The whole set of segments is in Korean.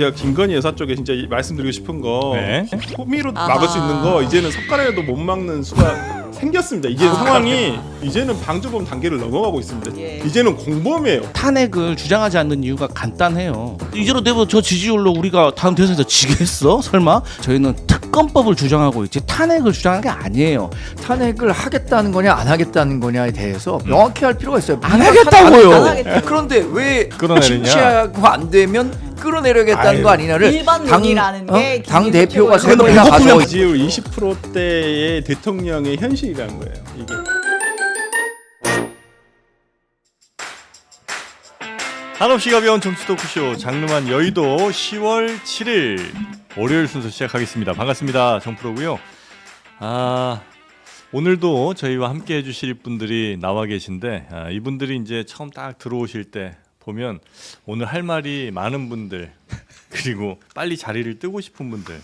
제가 김건희 여사 쪽에 진짜 말씀드리고 싶은 거 네. 호미로 막을 수 있는 거 이제는 숟가락에도 못 막는 수가 생겼습니다. 이제 상황이 이제는 방조범 단계를 넘어가고 있습니다. 예. 이제는 공범이에요. 탄핵을 주장하지 않는 이유가 간단해요. 이대로 되면 저 지지율로 우리가 다음 대선에서 지겠어? 설마? 저희는 특검법을 주장하고 있지 탄핵을 주장하는 게 아니에요. 탄핵을 하겠다는 거냐 안 하겠다는 거냐에 대해서 명확히 할 필요가 있어요. 안 하겠다고요. 안 하겠다. 그런데 왜 끌어내느냐? 칭치하고 안 되면 끌어내려겠다는 거 아니냐를 일반론이라는 게 당 김민수 대표가 세 최고위원. 번이나 가서 지지율 20%대의 대통령의 현실이라는 거예요. 이게. 한없이 가벼운 정치 토크쇼 장르만 여의도 10월 7일 월요일 순서 시작하겠습니다. 반갑습니다. 정프로고요. 오늘도 저희와 함께 해주실 분들이 나와 계신데 이분들이 이제 처음 딱 들어오실 때 보면 오늘 할 말이 많은 분들 그리고 빨리 자리를 뜨고 싶은 분들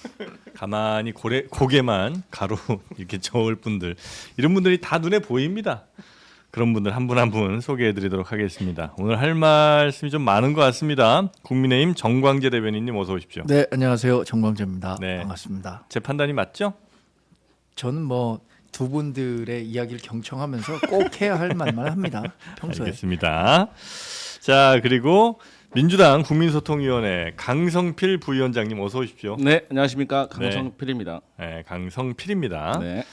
가만히 고개만 가로 이렇게 저을 분들 이런 분들이 다 눈에 보입니다. 그런 분들 한 분 한 분 소개해드리도록 하겠습니다. 오늘 할 말씀이 좀 많은 것 같습니다. 국민의힘 정광재 대변인님 어서 오십시오. 네, 안녕하세요. 정광재입니다. 네. 반갑습니다. 제 판단이 맞죠? 저는 뭐 두 분들의 이야기를 경청하면서 꼭 해야 할 말만 합니다. 평소에. 알겠습니다. 자 그리고 민주당 국민소통위원회 강성필 부위원장님 어서 오십시오. 네, 안녕하십니까 강성필입니다. 네, 강성필입니다. 네.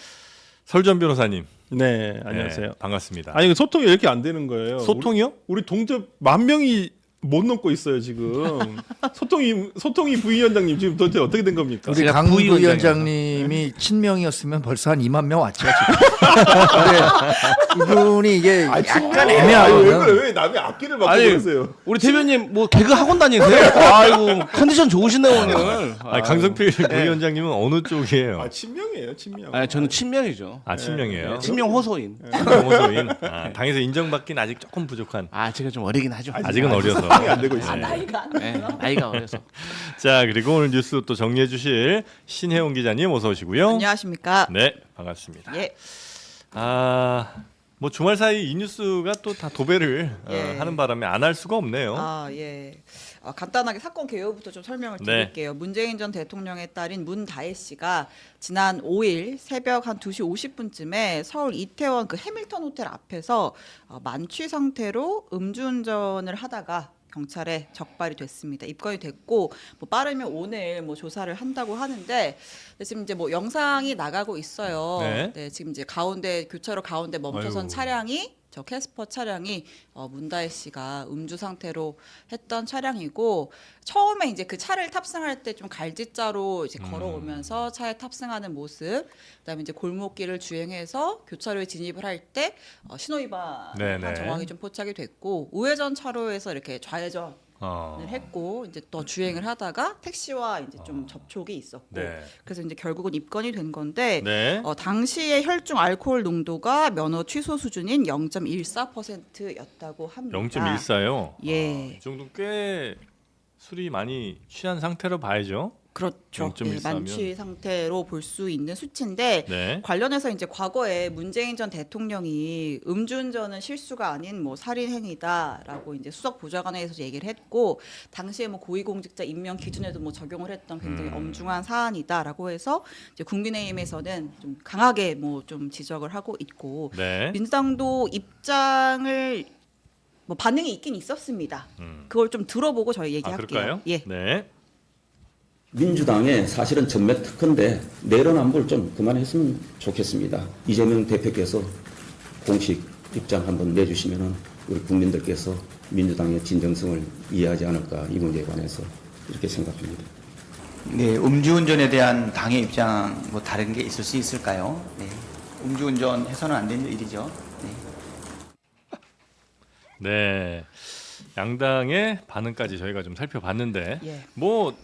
설전 변호사님. 네, 안녕하세요. 네, 반갑습니다. 아니 소통이 왜 이렇게 안 되는 거예요? 소통이요? 우리 동접 10,000명이 못 넘고 있어요 지금. 소통이 부위원장님 지금 도대체 어떻게 된 겁니까? 우리 제가 강 부위원장이어서. 부위원장님이 친명이었으면 벌써 한 2만 명 왔죠 지금. 근데 이분이 이게 약간 왜 애매하거든요. 그래? 왜 남의 앞길을 막고 아니, 그러세요? 우리 대변님 뭐 개그 학원 다니세요? 아이고 컨디션 좋으시네 오늘. 강성필 부위원장님은 어느 쪽이에요? 친명이에요, 친명. 저는 친명이죠. 친명이에요. 친명 호소인. 호소인. 당에서 인정받긴 아직 조금 부족한. 제가 좀 어리긴 하죠. 아직은 어려서. 소통이 안 되고 있어요. 나이가 안 네, 돼요. 나이가 어려서. 자 그리고 오늘 뉴스 또 정리해 주실 신혜원 기자님 어서 오시고요. 안녕하십니까? 네 반갑습니다. 예. 뭐 주말 사이 이 뉴스가 또 다 도배를 예. 하는 바람에 안 할 수가 없네요. 예. 간단하게 사건 개요부터 좀 설명을 네. 드릴게요. 문재인 전 대통령의 딸인 문다혜 씨가 지난 5일 새벽 한 2시 50분쯤에 서울 이태원 그 해밀턴 호텔 앞에서 만취 상태로 음주운전을 하다가 경찰에 적발이 됐습니다. 입건이 됐고 뭐 빠르면 오늘 뭐 조사를 한다고 하는데 지금 이제 뭐 영상이 나가고 있어요. 네. 지금 이제 가운데 교차로 가운데 멈춰선 아이고. 차량이 저 캐스퍼 차량이 문다혜 씨가 음주 상태로 했던 차량이고 처음에 이제 그 차를 탑승할 때 좀 갈지자로 이제 걸어오면서 차에 탑승하는 모습, 그다음에 이제 골목길을 주행해서 교차로에 진입을 할 때 신호위반한 네네. 정황이 좀 포착이 됐고 우회전 차로에서 이렇게 좌회전 어. 했고 이제 또 주행을 하다가 택시와 이제 좀 접촉이 있었고 네. 그래서 이제 결국은 입건이 된 건데 네. 당시의 혈중 알코올 농도가 면허 취소 수준인 0.14%였다고 합니다. 0.14요. 예. 이 정도 꽤 술이 많이 취한 상태로 봐야죠. 그렇죠. 0.14 면. 만취 상태로 볼 수 있는 수치인데 네. 관련해서 이제 과거에 문재인 전 대통령이 음주운전은 실수가 아닌 뭐 살인 행위다라고 이제 수석 보좌관회에서 얘기를 했고 당시에 뭐 고위공직자 임명 기준에도 뭐 적용을 했던 굉장히 엄중한 사안이다라고 해서 이제 국민의힘에서는 좀 강하게 뭐 좀 지적을 하고 있고 네. 민주당도 입장을 뭐 반응이 있긴 있었습니다. 그걸 좀 들어보고 저희 얘기할게요. 그럴까요? 예. 네. 민주당의 사실은 전매 특허인데 내로남불 좀 그만했으면 좋겠습니다. 이재명 대표께서 공식 입장 한번 내주시면은 우리 국민들께서 민주당의 진정성을 이해하지 않을까 이 문제에 관해서 이렇게 생각합니다. 네, 음주운전에 대한 당의 입장 뭐 다른 게 있을 수 있을까요? 네, 음주운전 해서는 안 되는 일이죠. 네. 네. 양당의 반응까지 저희가 좀 살펴봤는데 예. 뭐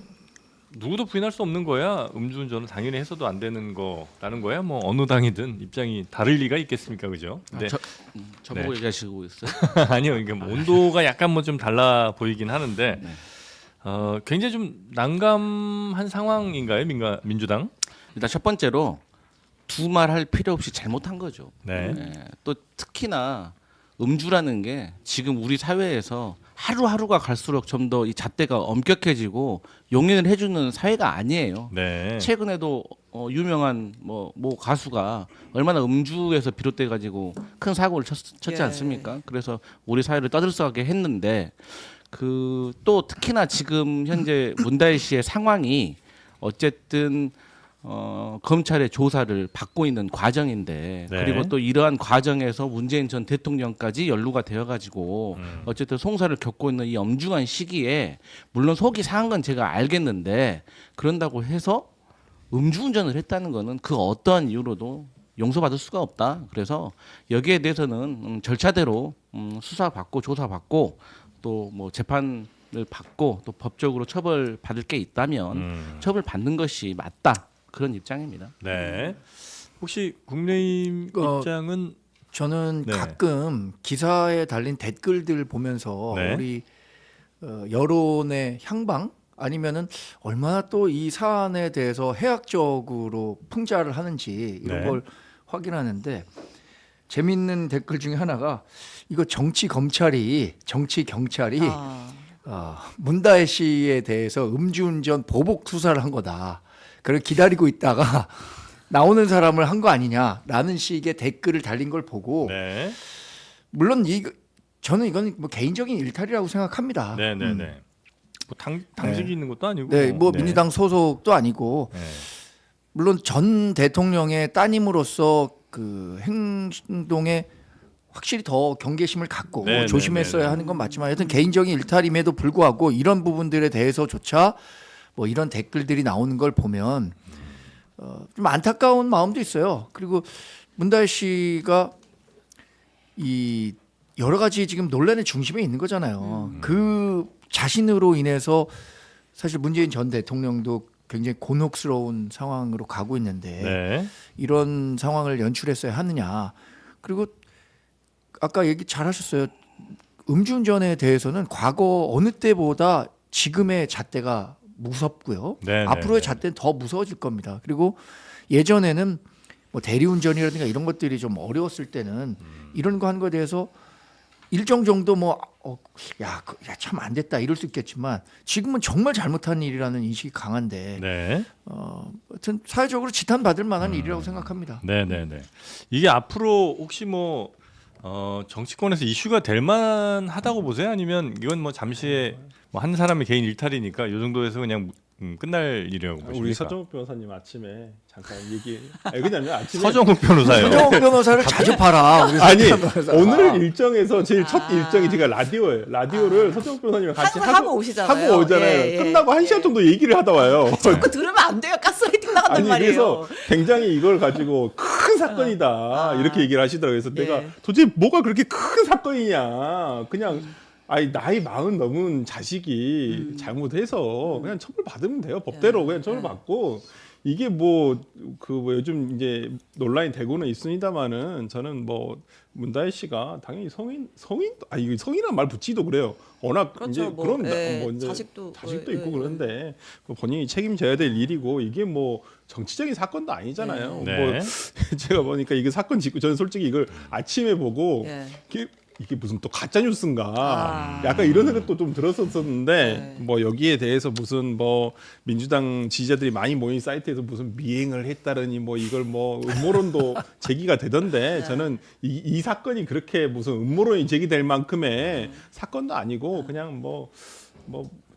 누구도 부인할 수 없는 거야. 음주운전은 당연히 해서도 안 되는 거라는 거야. 뭐 어느 당이든 입장이 다를 리가 있겠습니까, 그죠? 네. 저보고 네. 얘기하시고 있어요? 아니요, 이게 뭐 온도가 약간 뭐 좀 달라 보이긴 하는데 굉장히 좀 난감한 상황인가요, 민주당? 일단 첫 번째로 두말할 필요 없이 잘못한 거죠. 네. 또 특히나 음주라는 게 지금 우리 사회에서 하루하루가 갈수록 좀 더 이 잣대가 엄격해지고 용인을 해주는 사회가 아니에요. 네. 최근에도 유명한 뭐 가수가 얼마나 음주에서 비롯돼 가지고 큰 사고를 쳤지 예. 않습니까? 그래서 우리 사회를 떠들썩하게 했는데 그 또 특히나 지금 현재 문다혜 씨의 상황이 어쨌든 검찰의 조사를 받고 있는 과정인데 네. 그리고 또 이러한 과정에서 문재인 전 대통령까지 연루가 되어가지고 어쨌든 송사를 겪고 있는 이 엄중한 시기에 물론 속이 상한 건 제가 알겠는데 그런다고 해서 음주운전을 했다는 거는 그 어떠한 이유로도 용서받을 수가 없다. 그래서 여기에 대해서는 절차대로 수사받고 조사받고 또 뭐 재판을 받고 또 법적으로 처벌받을 게 있다면 처벌받는 것이 맞다. 그런 입장입니다. 네. 혹시 국민의힘 입장은 저는 네. 가끔 기사에 달린 댓글들 보면서 네. 우리 여론의 향방 아니면은 얼마나 또 이 사안에 대해서 해학적으로 풍자를 하는지 이런 네. 걸 확인하는데 재밌는 댓글 중에 하나가 이거 정치 경찰이 문다혜 씨에 대해서 음주운전 보복 수사를 한 거다. 그걸 기다리고 있다가 나오는 사람을 한 거 아니냐라는 식의 댓글을 달린 걸 보고 네. 물론 저는 이건 뭐 개인적인 일탈이라고 생각합니다. 네, 네, 네. 뭐 당직이 네. 있는 것도 아니고. 네, 뭐 민주당 소속도 아니고 네. 물론 전 대통령의 따님으로서 그 행동에 확실히 더 경계심을 갖고 네, 조심했어야 네, 네. 하는 건 맞지만 하여튼 개인적인 일탈임에도 불구하고 이런 부분들에 대해서조차 뭐 이런 댓글들이 나오는 걸 보면 좀 안타까운 마음도 있어요. 그리고 문다혜 씨가 이 여러 가지 지금 논란의 중심에 있는 거잖아요. 그 자신으로 인해서 사실 문재인 전 대통령도 굉장히 곤혹스러운 상황으로 가고 있는데 네. 이런 상황을 연출했어야 하느냐. 그리고 아까 얘기 잘하셨어요. 음주운전에 대해서는 과거 어느 때보다 지금의 잣대가 무섭고요. 네, 앞으로의 네, 잣대는 더 무서워질 겁니다. 그리고 예전에는 뭐 대리운전이라든가 이런 것들이 좀 어려웠을 때는 이런 거 하는 거에 대해서 일정 정도 참 안 됐다 이럴 수 있겠지만 지금은 정말 잘못한 일이라는 인식이 강한데 네. 하여튼 사회적으로 지탄받을 만한 일이라고 생각합니다. 네, 네, 네. 이게 앞으로 혹시 뭐 정치권에서 이슈가 될 만하다고 보세요? 아니면 이건 뭐 잠시의 뭐 한 사람의 개인 일탈이니까 이 정도에서 그냥 끝날 일이라고 보십니까? 우리 서정욱 변호사님 아침에 잠깐 왜냐면 아침에 서정욱 변호사요. 서정욱 변호사를 자주 봐라. 우리 아니 서정욱 변호사가. 오늘 일정에서 제일 첫 일정이 제가 라디오예요. 라디오를 서정욱 변호사님과 같이 하고 오시잖아요. 하고 오잖아요. 예, 예. 끝나고 1시간 정도 얘기를 하다 와요. 자꾸 들으면 안 돼요. 가스라이팅 나간단 아니 말이에요. 그래서 굉장히 이걸 가지고 큰 사건이다 이렇게 얘기를 하시더라고요. 그래서 내가 예. 도대체 뭐가 그렇게 큰 사건이냐. 그냥 나이 40 넘은 자식이 잘못해서 그냥 처벌 받으면 돼요. 법대로 그냥 처벌 받고 이게 뭐 요즘 이제 논란이 되고는 있습니다만은 저는 뭐 문다혜 씨가 당연히 이거 성인이란 말 붙이기도 그래요. 워낙 그렇죠. 이제 뭐, 그런 예, 뭐 이제 자식도 있고 그런데 본인이 책임져야 될 일이고 이게 뭐 정치적인 사건도 아니잖아요. 네. 뭐 제가 보니까 이게 사건 짓고 저는 솔직히 이걸 아침에 보고 예. 이게 무슨 또 가짜 뉴스인가 아. 약간 이런 생각도 좀 들었었는데 네. 뭐 여기에 대해서 무슨 뭐 민주당 지지자들이 많이 모인 사이트에서 무슨 미행을 했다더니 뭐 이걸 뭐 음모론도 제기가 되던데 저는 이 사건이 그렇게 무슨 음모론이 제기될 만큼의 사건도 아니고 그냥 뭐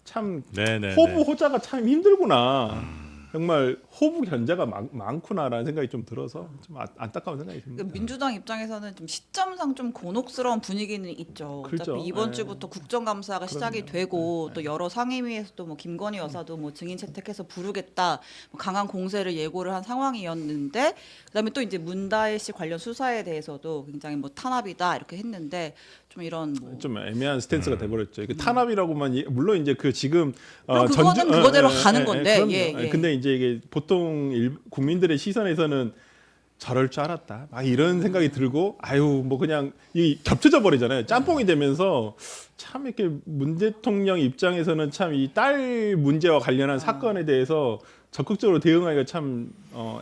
참 네, 네, 호부 호자가 참 힘들구나. 정말 호부 견자가 많구나라는 생각이 좀 들어서 좀 안타까운 생각이 듭니다. 그러니까 민주당 입장에서는 좀 시점상 좀 곤혹스러운 분위기는 있죠. 그렇죠. 어차피 이번 네. 주부터 국정감사가 시작이 되고 또 여러 상임위에서도 뭐 김건희 여사도 뭐 증인 채택해서 부르겠다 뭐 강한 공세를 예고를 한 상황이었는데 그다음에 또 이제 문다혜 씨 관련 수사에 대해서도 굉장히 뭐 탄압이다 이렇게 했는데 좀 이런 뭐 좀 애매한 스탠스가 돼버렸죠. 이게 탄압이라고만 물론 이제 그 지금 물론 그거는 그거대로 가는 건데, 그럼요. 예. 근데 이제 이게 보통 국민들의 시선에서는 저럴 줄 알았다. 막 이런 생각이 들고 뭐 그냥 이 겹쳐져 버리잖아요. 짬뽕이 되면서 참 이렇게 문 대통령 입장에서는 참 이 딸 문제와 관련한 사건에 대해서 적극적으로 대응하기가 참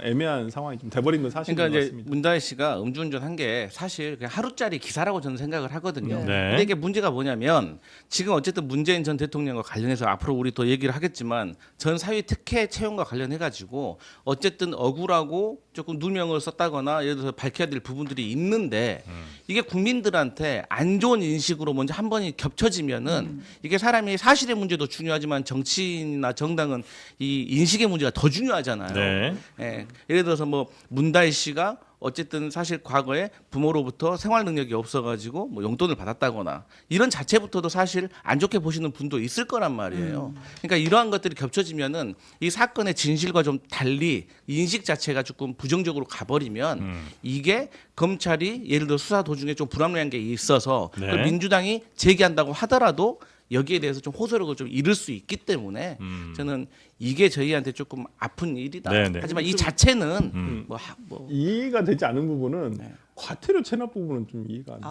애매한 상황이 좀 돼버린 건 사실인 그러니까 것 이제 같습니다. 문다혜 씨가 음주운전 한 게 사실 그냥 하루짜리 기사라고 저는 생각을 하거든요. 네. 네. 근데 이게 문제가 뭐냐면 지금 어쨌든 문재인 전 대통령과 관련해서 앞으로 우리 더 얘기를 하겠지만 전 사위 특혜 채용과 관련해 가지고 어쨌든 억울하고 조금 누명을 썼다거나 예를 들어서 밝혀야 될 부분들이 있는데 이게 국민들한테 안 좋은 인식으로 먼저 한 번이 겹쳐지면은 이게 사람이 사실의 문제도 중요하지만 정치인이나 정당은 이 인식의 문제가 더 중요하잖아요. 네. 예, 예를 들어서 뭐 문다혜 씨가 어쨌든 사실 과거에 부모로부터 생활 능력이 없어가지고 뭐 용돈을 받았다거나 이런 자체부터도 사실 안 좋게 보시는 분도 있을 거란 말이에요. 그러니까 이러한 것들이 겹쳐지면은 이 사건의 진실과 좀 달리 인식 자체가 조금 부정적으로 가버리면 이게 검찰이 예를 들어 수사 도중에 좀 불합리한 게 있어서 네. 그걸 민주당이 제기한다고 하더라도 여기에 대해서 좀 호소력을 좀 잃을 수 있기 때문에 저는 이게 저희한테 조금 아픈 일이다. 네, 네. 하지만 이 자체는 뭐 이해가 되지 않은 부분은 네. 과태료 체납 부분은 좀 이해가 안 돼요.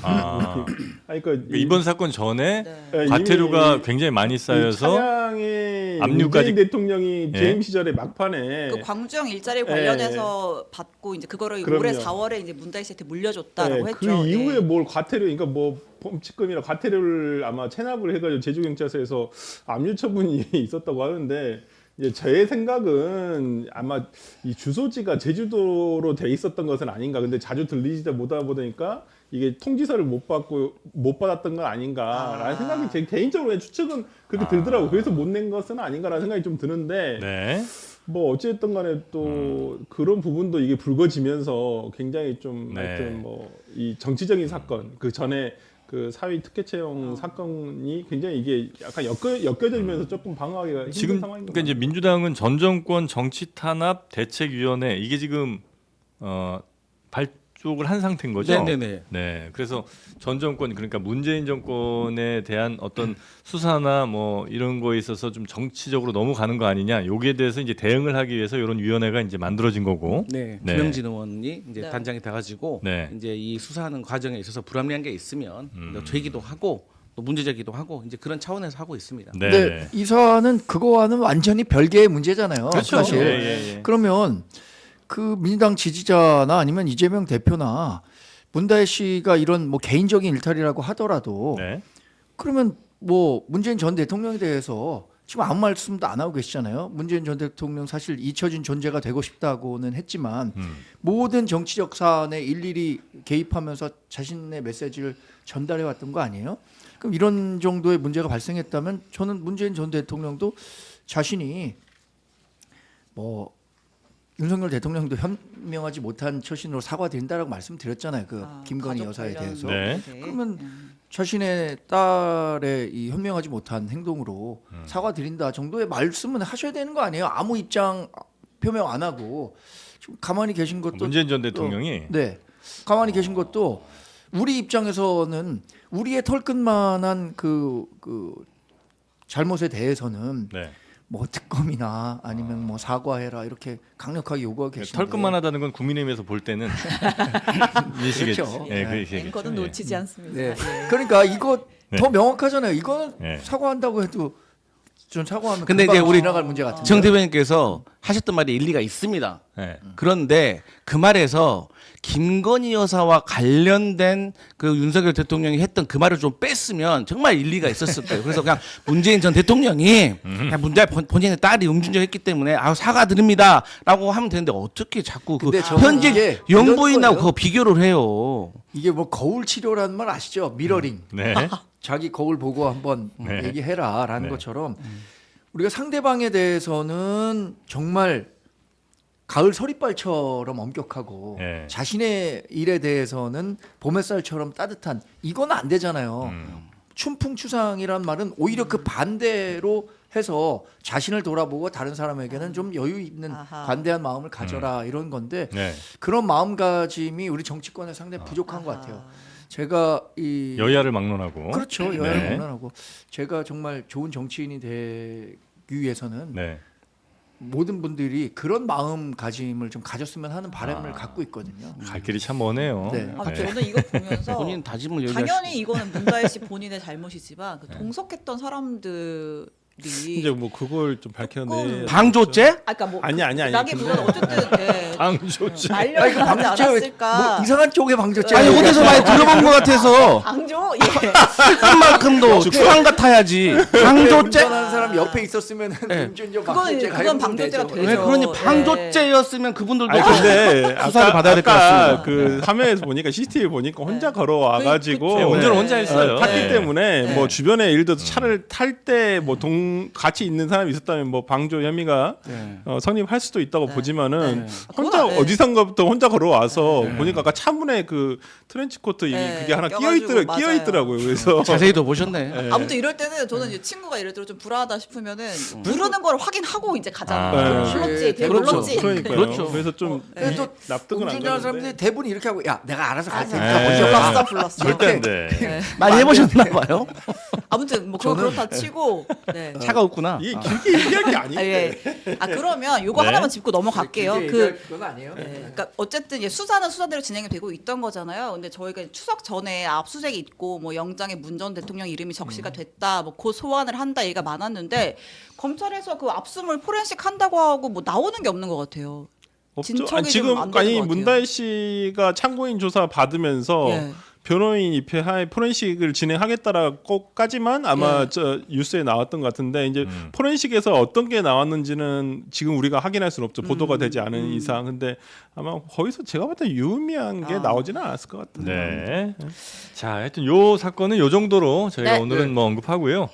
아, 아니, 그러니까 이번 사건 전에 네. 과태료가 이미 굉장히 많이 이 쌓여서 차량에 압류까지- 문재인 대통령이 예. 재임 시절에 막판에 그 광주형 일자리 관련해서 받고 이제 그거를 그럼요. 올해 4월에 이제 문다혜 씨한테 물려줬다라고 네, 했죠. 그 이후에 예. 뭘 과태료, 그러니까 뭐 범칙금이나 과태료를 아마 체납을 해가지고 제주경찰서에서 압류 처분이 있었다고 하는데 이제 제 생각은 아마 이 주소지가 제주도로 돼 있었던 것은 아닌가. 근데 자주 들리지도 못하다 보니까 이게 통지서를 못 받았던 건 아닌가라는 생각이 제 개인적으로 그냥 추측은 그렇게 들더라고요. 그래서 못 낸 것은 아닌가라는 생각이 좀 드는데 네. 뭐 어쨌든 간에 또 그런 부분도 이게 불거지면서 굉장히 좀 네. 하여튼 뭐 이 정치적인 사건 그 전에 그 사위 특혜 채용 사건이 굉장히 이게 약간 엮여지면서 조금 방어하기가 힘든 지금 상황인 것 그러니까 이제 같아요. 민주당은 전 정권 정치 탄압 대책위원회 이게 지금 발족을 한 상태인 거죠. 네네네. 네. 그래서 전 정권 그러니까 문재인 정권에 대한 어떤 수사나 뭐 이런 거에 있어서 좀 정치적으로 넘어가는 거 아니냐. 여기에 대해서 이제 대응을 하기 위해서 이런 위원회가 이제 만들어진 거고. 네, 네. 김영진 의원이 이제 네. 단장이 돼가지고 네. 이제 이 수사하는 과정에 있어서 불합리한 게 있으면 제기도 하고 또 문제제기도 하고 이제 그런 차원에서 하고 있습니다. 네. 근데 이 사안은 그거와는 완전히 별개의 문제잖아요. 그렇죠. 사실. 예, 예, 예. 그러면 그 민주당 지지자나 아니면 이재명 대표나 문다혜 씨가 이런 뭐 개인적인 일탈이라고 하더라도 네. 그러면 뭐 문재인 전 대통령에 대해서 지금 아무 말씀도 안 하고 계시잖아요. 문재인 전 대통령 사실 잊혀진 존재가 되고 싶다고는 했지만 모든 정치적 사안에 일일이 개입하면서 자신의 메시지를 전달해 왔던 거 아니에요? 그럼 이런 정도의 문제가 발생했다면 저는 문재인 전 대통령도 자신이 뭐 윤석열 대통령도 현명하지 못한 처신으로 사과드린다라고 말씀드렸잖아요. 그 김건희 가족 여사에 관련 대해서. 네. 문제. 그러면 자신의 딸의 이 현명하지 못한 행동으로 사과드린다 정도의 말씀은 하셔야 되는 거 아니에요? 아무 입장 표명 안 하고 지금 가만히 계신 것도 문재인 전 또- 대통령이 네 가만히 계신 것도 우리 입장에서는 우리의 털끝만한 그 잘못에 대해서는 네. 뭐 특검이나 아니면 뭐 사과해라 이렇게 강력하게 요구하고 계신데 털끝만 하다는 건 국민의힘에서 볼 때는 인식이죠. 그렇죠. 예, 네. 그 얘기죠. 앵커는 예. 놓치지 않습니다. 네. 예. 그러니까 이거 네. 더 명확하잖아요. 이거는 네. 사과한다고 해도 전 사과하면 근데 금방 이제 우리 지나갈 문제 같은데. 정 대변인께서 하셨던 말이 일리가 있습니다. 네. 그런데 그 말에서 김건희 여사와 관련된 그 윤석열 대통령이 했던 그 말을 좀 뺐으면 정말 일리가 있었을 거예요. 그래서 그냥 문재인 전 대통령이 그냥 문제 본인의 딸이 음주운전했기 때문에 사과드립니다라고 하면 되는데 어떻게 자꾸 그 근데 저는 이게 현직 이런 영부인하고 거예요. 그거 비교를 해요. 이게 뭐 거울 치료라는 말 아시죠? 미러링. 네. 자기 거울 보고 한번 네. 얘기해라라는 네. 것처럼 우리가 상대방에 대해서는 정말 가을 서리빨처럼 엄격하고 네. 자신의 일에 대해서는 봄햇살처럼 따뜻한 이건 안 되잖아요. 춘풍추상이란 말은 오히려 그 반대로 해서 자신을 돌아보고 다른 사람에게는 좀 여유 있는 아하. 관대한 마음을 가져라 이런 건데 네. 그런 마음가짐이 우리 정치권에 상당히 부족한 것 같아요. 제가 이 여야를 막론하고. 그렇죠. 여야를 네. 막론하고 제가 정말 좋은 정치인이 되기 위해서는 네. 모든 분들이 그런 마음가짐을 좀 가졌으면 하는 바람을 갖고 있거든요. 갈 길이 참 머네요. 네. 아, 저는 이거 보면서 본인 다짐을 얘기하시고 당연히 이거는 문다혜 씨 본인의 잘못이지만 그 동석했던 사람들의 이제 뭐 그걸 좀 밝혔는데 방조죄? 아까 뭐 아니. 라기보다는 어쨌든 예, 방조죄. 말려하지 않았을까. 뭐 이상한 쪽에 방조죄. 아니 어디서 많이 들어본 것 같아서 방조 예. 한 만큼도 추한 같아야지. 방조죄? 운전하는 사람 옆에 있었으면 음주운전 방조죄가 그건 방조죄가 되죠. 왜 그러니 예. 방조죄였으면 그분들도 아니 근데 수사를 받아야 될 것 같습니다. 그 화면에서 보니까 CCTV 보니까 혼자 걸어와 가지고 그쵸. 네, 운전을 혼자 했어요. 탔기 네. 때문에 뭐 주변에 예를 들어서 차를 탈 때 뭐 같이 있는 사람이 있었다면 뭐 방조 혐의가 네. 성립할 수도 있다고 보지만은 혼자 그건 안 해. 어디선가부터 혼자 걸어와서 보니까 아까 차문에 그 트렌치 코트 그게 하나 껴가지고 끼어 맞아요. 있더라고요. 그래서 자세히도 보셨네. 아무튼 이럴 때는 저는 이제 친구가 예를 들어 좀 불안하다 싶으면은 부르는 걸 확인하고 이제 가자. 네. 불렀지, 그렇죠. 불렀지. 그러니까요. 그렇죠. 그래서 좀 근데 또 납득은 안 음주운전하는 가는데. 사람들이 대부분 이렇게 하고 야 내가 알아서 갈 네. 테니까 먼저 가. 불렀어. 절대 안 돼. 많이 해보셨나 봐요. 아무튼 뭐 그건 그렇다 치고. 네. 차가 없구나. 이게 길게 얘기할 게 아닌데. 아, 예. 아 그러면 요거 네. 하나만 짚고 넘어갈게요. 그건 아니에요. 네, 그러니까 어쨌든 이제 수사는 수사대로 진행이 되고 있던 거잖아요. 근데 저희가 추석 전에 압수수색이 있고 뭐 영장에 문 전 대통령 이름이 적시가 됐다, 뭐 곧 소환을 한다 얘기가 많았는데 검찰에서 그 압수물 포렌식 한다고 하고 뭐 나오는 게 없는 것 같아요. 없죠. 진척이 아니, 좀 지금 안 되는 것 같아요. 문다혜 씨가 참고인 조사 받으면서 예. 변호인 입회하에 포렌식을 진행하겠다라고까지만 아마 예. 저 뉴스에 나왔던 것 같은데 이제 포렌식에서 어떤 게 나왔는지는 지금 우리가 확인할 수는 없죠. 보도가 되지 않은 이상. 근데 아마 거기서 제가 봤을 때 유의미한 게 나오지는 않았을 것 같아요. 네. 자, 하여튼 요 사건은 요 정도로 저희가 네. 오늘은 뭐 언급하고요.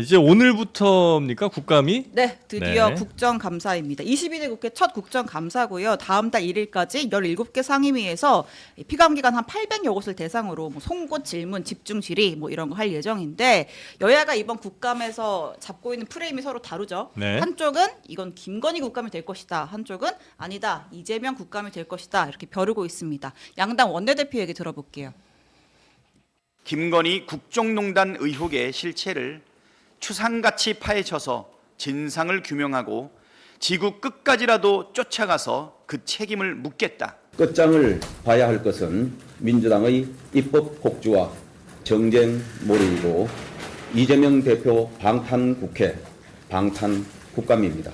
이제 오늘부터입니까 국감이? 네, 드디어 네. 국정감사입니다. 22대 국회 첫 국정감사고요. 다음 달 1일까지 17개 상임위에서 피감기관 한 800여 곳을 대상으로 뭐 송곳 질문, 집중 질의 뭐 이런 거 할 예정인데 여야가 이번 국감에서 잡고 있는 프레임이 서로 다르죠. 네. 한쪽은 이건 김건희 국감이 될 것이다. 한쪽은 아니다. 이재명 국감이 될 것이다. 이렇게 벼르고 있습니다. 양당 원내대표 얘기 들어볼게요. 김건희 국정농단 의혹의 실체를 추상같이 파헤쳐서 진상을 규명하고 지구 끝까지라도 쫓아가서 그 책임을 묻겠다. 끝장을 봐야 할 것은 민주당의 입법 폭주와 정쟁 몰이이고 이재명 대표 방탄 국회, 방탄 국감입니다.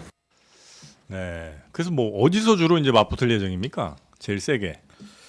네. 그래서 뭐 어디서 주로 이제 맞붙을 예정입니까? 제일 세게.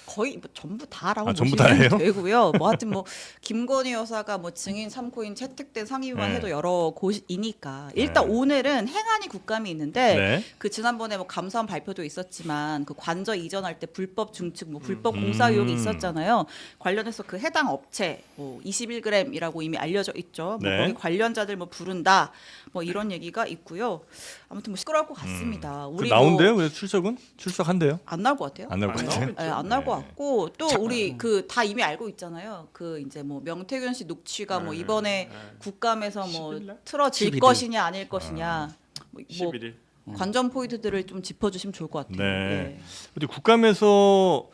거의 뭐 전부 다라고 아, 전부 보시면 다예요? 되고요. 뭐 하여튼 뭐 김건희 여사가 뭐 증인 3코인 채택된 상임위만 네. 해도 여러 곳이니까 일단 오늘은 행안위 국감이 있는데 네. 그 지난번에 뭐 감사원 발표도 있었지만 그 관저 이전할 때 불법 중축 뭐 불법 공사 의혹이 있었잖아요. 관련해서 그 해당 업체 뭐 21g이라고 이미 알려져 있죠. 뭐 네. 거기 관련자들 뭐 부른다 뭐 이런 얘기가 있고요. 아무튼 뭐 시끄러울 것 같습니다. 그 우리 나온대요? 뭐 그래서 출석은? 출석한대요? 안 나올 것 같아요. 안 나올 것 같아요? 네, 안 나올 것 같고 또 우리 그 다 이미 알고 있잖아요. 그 이제 뭐 명태균 씨 녹취가 뭐 이번에 국감에서 뭐 10일 날? 틀어질 11일. 것이냐 아닐 것이냐 뭐 11일. 관전 포인트들을 좀 짚어주시면 좋을 것 같아요. 네. 우리 국감에서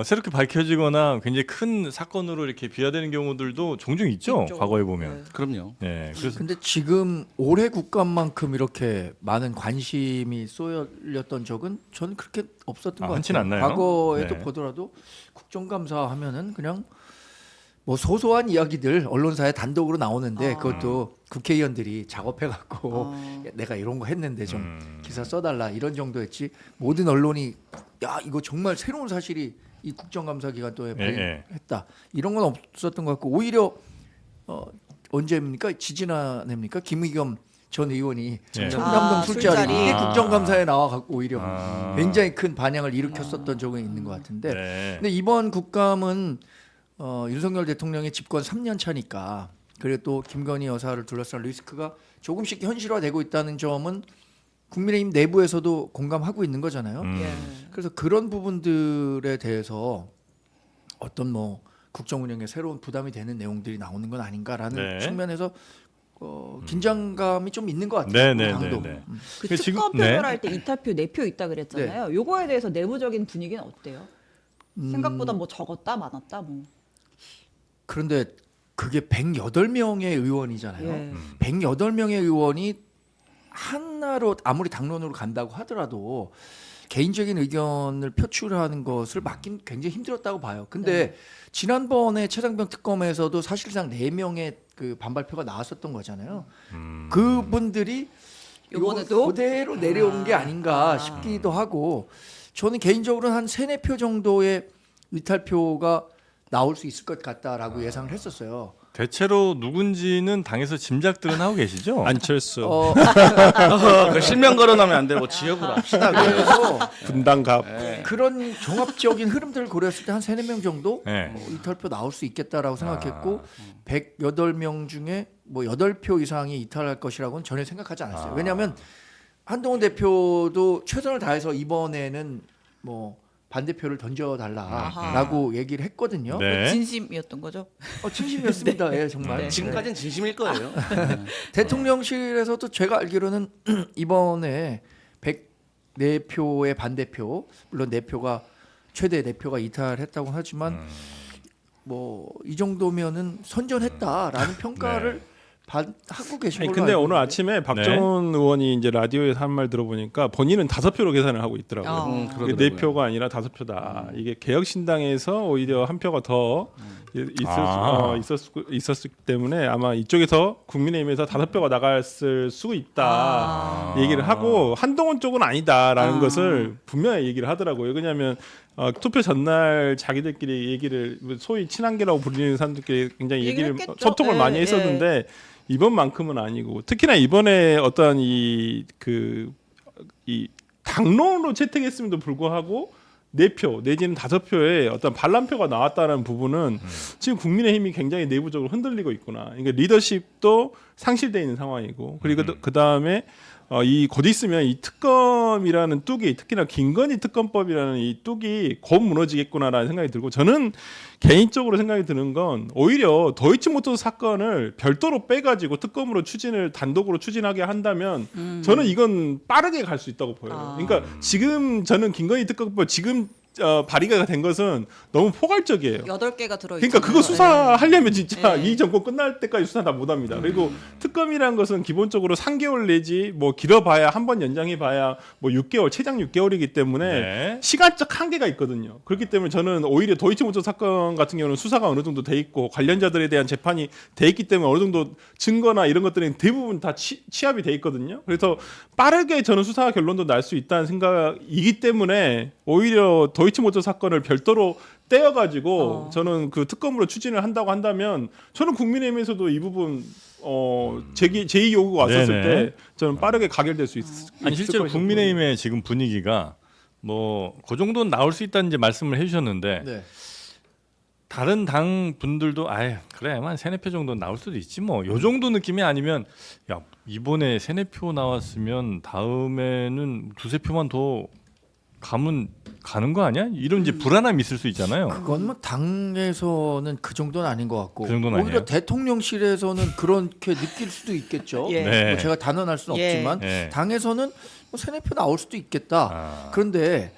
새롭게 밝혀지거나 굉장히 큰 사건으로 이렇게 비화되는 경우들도 종종 있죠. 있죠. 과거에 보면. 네. 그럼요. 네. 그래서 근데 지금 올해 국감만큼 이렇게 많은 관심이 쏠렸던 적은 저는 그렇게 없었던 것 많지는 같아요. 않나요? 과거에도 네. 보더라도 국정감사 하면은 그냥 뭐 소소한 이야기들 언론사에 단독으로 나오는데 그것도 국회의원들이 작업해갖고 야, 내가 이런 거 했는데 좀 기사 써달라 이런 정도였지 모든 언론이 야 이거 정말 새로운 사실이 이 국정감사 기간 동안에 발견했다 이런 건 없었던 것 같고 오히려 언제입니까 지지난해입니까 김의겸 전 의원이 네. 청담동 술자리 술자리. 이게 국정감사에 나와갖고 오히려 아. 굉장히 큰 반향을 일으켰었던 적은 있는 것 같은데 네. 근데 이번 국감은 윤석열 대통령의 집권 3년 차니까 그리고 또 김건희 여사를 둘러싼 리스크가 조금씩 현실화되고 있다는 점은 국민의힘 내부에서도 공감하고 있는 거잖아요. 예. 그래서 그런 부분들에 대해서 어떤 뭐 국정 운영에 새로운 부담이 되는 내용들이 나오는 건 아닌가라는 네. 측면에서 긴장감이 좀 있는 것 같아요. 네, 네, 당도. 네, 네. 그 그 지금- 특검 표결 네. 할때 이탈표 4표 있다 그랬잖아요. 요거에 대해서 내부적인 분위기는 어때요? 생각보다 뭐 적었다 많았다 뭐. 그런데 그게 108명의 의원이잖아요. 예. 108명의 의원이 하나로 아무리 당론으로 간다고 하더라도 개인적인 의견을 표출하는 것을 막긴 굉장히 힘들었다고 봐요. 근데 지난번에 최상병 특검에서도 사실상 4명의 그 반발표가 나왔었던 거잖아요. 그분들이 요번에도? 그대로 내려온 게 아닌가 싶기도 하고 저는 개인적으로는 한 3-4표 정도의 이탈표가 나올 수 있을 것 같다라고 예상을 했었어요. 대체로 누군지는 당에서 짐작들은 하고 계시죠? 안철수, 그 실명 거론하면 안 되고 지역으로 합시다. 그래서 분당갑. 그런 종합적인 흐름들을 고려했을 때 한 3-4명 정도 네. 이탈표 나올 수 있겠다라고 생각했고 108명 중에 뭐 8표 이상이 이탈할 것이라고는 전혀 생각하지 않았어요. 왜냐하면 한동훈 대표도 최선을 다해서 이번에는 뭐 반대표를 던져달라라고 얘기를 했거든요. 네. 진심이었던 거죠. 진심이었습니다. 예, 정말. 네. 지금까지는 진심일 거예요. 대통령실에서도 제가 알기로는 이번에 104표의 반대표, 물론 4표가 최대 4표가 이탈했다고 하지만 뭐 이 정도면은 선전했다라는 평가를 하고 계신 아니 걸로 근데 알고 오늘 있는데. 아침에 박정훈 의원이 이제 라디오에서 한 말 들어보니까 본인은 5표로 계산을 하고 있더라고요. 네 이게 4표가 아니라 5표다. 이게 개혁신당에서 오히려 한 표가 더 있었기 때문에 아마 이쪽에서 국민의힘에서 5표가 나갔을 수 있다 얘기를 하고 한동훈 쪽은 아니다라는 것을 분명히 얘기를 하더라고요. 왜냐하면 투표 전날 자기들끼리 얘기를 소위 친한계라고 부르는 사람들끼리 굉장히 얘기를 얘기를 했겠죠. 소통을 많이 예, 했었는데 이번만큼은 아니고 특히나 이번에 어떤 이 당론으로 채택했음에도 불구하고 4표 내지는 5표의 어떤 반란표가 나왔다는 부분은 지금 국민의힘이 굉장히 내부적으로 흔들리고 있구나. 그러니까 리더십도 상실되어 있는 상황이고 그리고 그 다음에 이 곧 있으면 이 특검이라는 뚝이 특히나 김건희 특검법이라는 이 뚝이 곧 무너지겠구나라는 생각이 들고 저는 개인적으로 생각이 드는 건 오히려 도이치모터스 사건을 별도로 빼가지고 특검으로 단독으로 추진하게 한다면 저는 이건 빠르게 갈 수 있다고 보여요. 그러니까 지금 저는 김건희 특검법 지금 발의가 된 것은 너무 포괄적이에요. 8개가 들어 있죠. 그러니까 그거 수사하려면 진짜 네. 이 정권 끝날 때까지 수사 다 못합니다. 그리고 특검이라는 것은 기본적으로 3개월 내지 뭐 길어봐야 한 번 연장해봐야 뭐 6개월 최장 6개월이기 때문에 네. 시간적 한계가 있거든요. 그렇기 때문에 저는 오히려 도이치모터 사건 같은 경우는 수사가 어느 정도 돼 있고 관련자들에 대한 재판이 돼 있기 때문에 어느 정도 증거나 이런 것들은 대부분 다 취합이 돼 있거든요. 그래서 빠르게 저는 수사 결론도 날 수 있다는 생각이기 때문에 오히려 도이치모터 사건을 별도로 떼어가지고 저는 그 특검으로 추진을 한다고 한다면 저는 국민의힘에서도 이 부분 제2 요구가 왔었을 네네. 때 저는 빠르게 가결될 수 있을 아니 실제로 것이라고 국민의힘의 지금 분위기가 뭐 그 정도는 나올 수 있다는 이제 말씀을 해주셨는데 네. 다른 당 분들도 아예 그래만 3-4표 정도는 나올 수도 있지 뭐 요 정도 느낌이 아니면 야 이번에 3-4표 나왔으면 다음에는 2-3표만 더 가면 가는 거 아니야? 이런 이제 불안함이 있을 수 있잖아요. 그건 뭐 당에서는 그 정도는 아닌 것 같고 그 정도는 오히려 아니에요? 대통령실에서는 그렇게 느낄 수도 있겠죠. 예. 네. 뭐 제가 단언할 수는 예. 없지만 네. 당에서는 뭐 3-4표 나올 수도 있겠다. 아. 그런데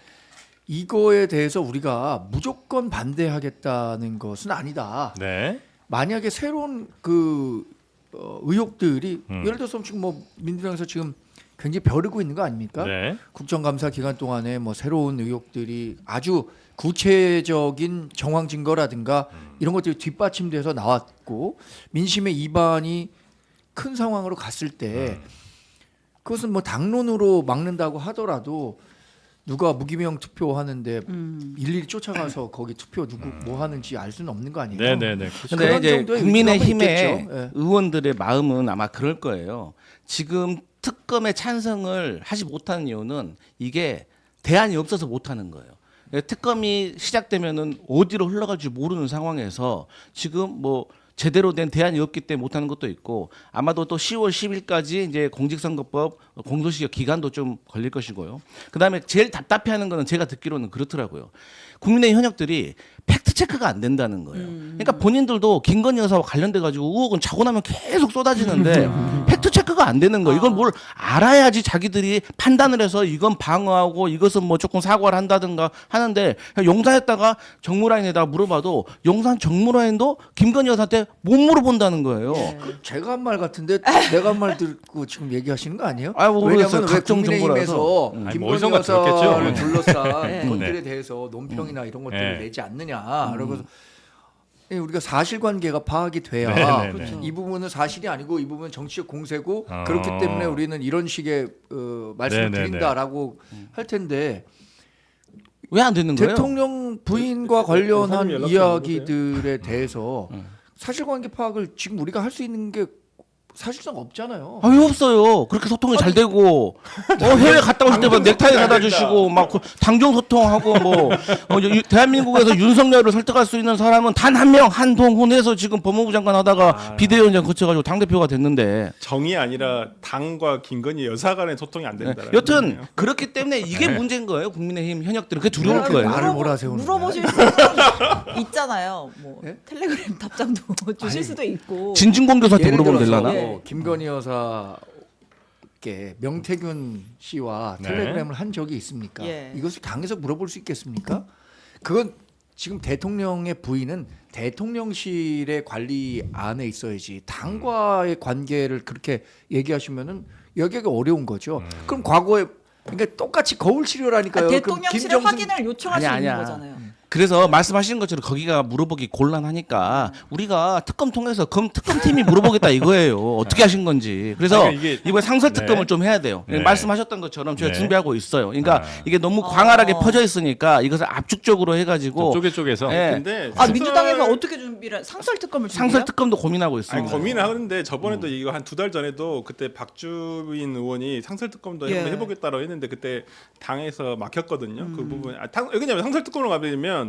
이거에 대해서 우리가 무조건 반대하겠다는 것은 아니다. 네. 만약에 새로운 그 의혹들이 음. 예를 들어서 지금 뭐 민주당에서 지금 굉장히 벼르고 있는 거 아닙니까? 네. 국정감사 기간 동안에 뭐 새로운 의혹들이 아주 구체적인 정황 증거라든가 이런 것들이 뒷받침돼서 나왔고 민심의 이반이 큰 상황으로 갔을 때 그것은 뭐 당론으로 막는다고 하더라도 누가 무기명 투표하는데 일일이 쫓아가서 거기 투표 누구 뭐 하는지 알 수는 없는 거 아니에요? 네네네. 그렇죠. 근데 그런 이제 정도의 국민의힘의 위기감은 있겠죠. 예. 의원들의 마음은 아마 그럴 거예요. 지금 특검에 찬성을 하지 못하는 이유는 이게 대안이 없어서 못하는 거예요. 특검이 시작되면은 어디로 흘러갈지 모르는 상황에서 지금 뭐 제대로 된 대안이 없기 때문에 못하는 것도 있고 아마도 또 10월 10일까지 이제 공직선거법 공소시효 기간도 좀 걸릴 것이고요. 그다음에 제일 답답해하는 거는 제가 듣기로는 그렇더라고요. 국민의힘 현역들이 팩트 체크가 안 된다는 거예요. 그러니까 본인들도 김건희 여사와 관련돼 가지고 의혹은 자고 나면 계속 쏟아지는데 팩트 체크가 안 되는 거예요. 이건 뭘 알아야지 자기들이 판단을 해서 이건 방어하고 이것은 뭐 조금 사과를 한다든가 하는데 용산에다가 정무라인에다가 물어봐도 용산 정무라인도 김건희 여사한테 못 물어본다는 거예요. 제가 한 말 같은데 내가 한 말 듣고 지금 얘기하시는 거 아니에요? 아, 모르겠어요. 왜냐하면 왜 각종 국민의힘에서 정보라서. 아니, 김건희 어디선가 여사를 들었겠죠. 둘러싼 네. 것들에 대해서 논평이나 이런 것들을 네. 내지 않느냐. 그러고서 우리가 사실관계가 파악이 돼야 네네네. 그렇죠. 이 부분은 사실이 아니고 이 부분은 정치적 공세고 어. 그렇기 때문에 우리는 이런 식의 말씀을 네네네. 드린다라고 할 텐데 왜 안 되는 거예요? 대통령 부인과 관련한 사장님 연락 좀 이야기들에 대해서 사실관계 파악을 지금 우리가 할 수 있는 게 사실상 없잖아요. 아, 왜 없어요? 그렇게 소통이 잘 되고 해외 갔다 오실 때만 넥타이 사다 주시고 막 당정 소통하고 뭐 대한민국에서 윤석열을 설득할 수 있는 사람은 단 한 명 한동훈에서 지금 법무부 장관 하다가 비대위원장 거쳐가지고 당 대표가 됐는데. 정이 아니라 당과 김건희 여사 간의 소통이 안 된다. 여튼 그렇기 때문에 이게 문제인 거예요. 국민의힘 현역들은 그게 두려울 그래, 거예요. 말을 몰아세우는 물어보실 수 있잖아요. 뭐 예? 텔레그램 답장도 주실 수도 있고. 진중권 교수한테 예를 물어보면 들어서 되려나? 예. 김건희 여사께 명태균 씨와 네. 텔레그램을 한 적이 있습니까? 예. 이것을 당에서 물어볼 수 있겠습니까? 그건 지금 대통령의 부인은 대통령실의 관리 안에 있어야지 당과의 관계를 그렇게 얘기하시면은 여기가 어려운 거죠. 그럼 과거에 그러니까 똑같이 거울 치료라니까요. 그럼 대통령실의 확인을 요청할 수 있는 아니야. 거잖아요. 그래서 말씀하시는 것처럼 거기가 물어보기 곤란하니까 우리가 특검 통해서 특검팀이 물어보겠다 이거예요. 어떻게 하신 건지. 그래서 아니, 그러니까 이게- 이번에 상설 특검을 네. 좀 해야 돼요. 네. 말씀하셨던 것처럼 저희가 네. 준비하고 있어요. 그러니까 아. 이게 너무 광활하게 어. 퍼져 있으니까 이것을 압축적으로 해가지고 쪼개서 예. 근데 아 민주당에서 어떻게 준비를 상설 특검을 상설 준비해요? 특검도 고민하고 아니, 있습니다. 고민을 하는데 저번에도 이거 한 2달 전에도 그때 박주민 의원이 상설특검도 예. 한번 해보겠다고 했는데 그때 당에서 막혔거든요. 그 부분. 왜냐하면 상설특검으로 가면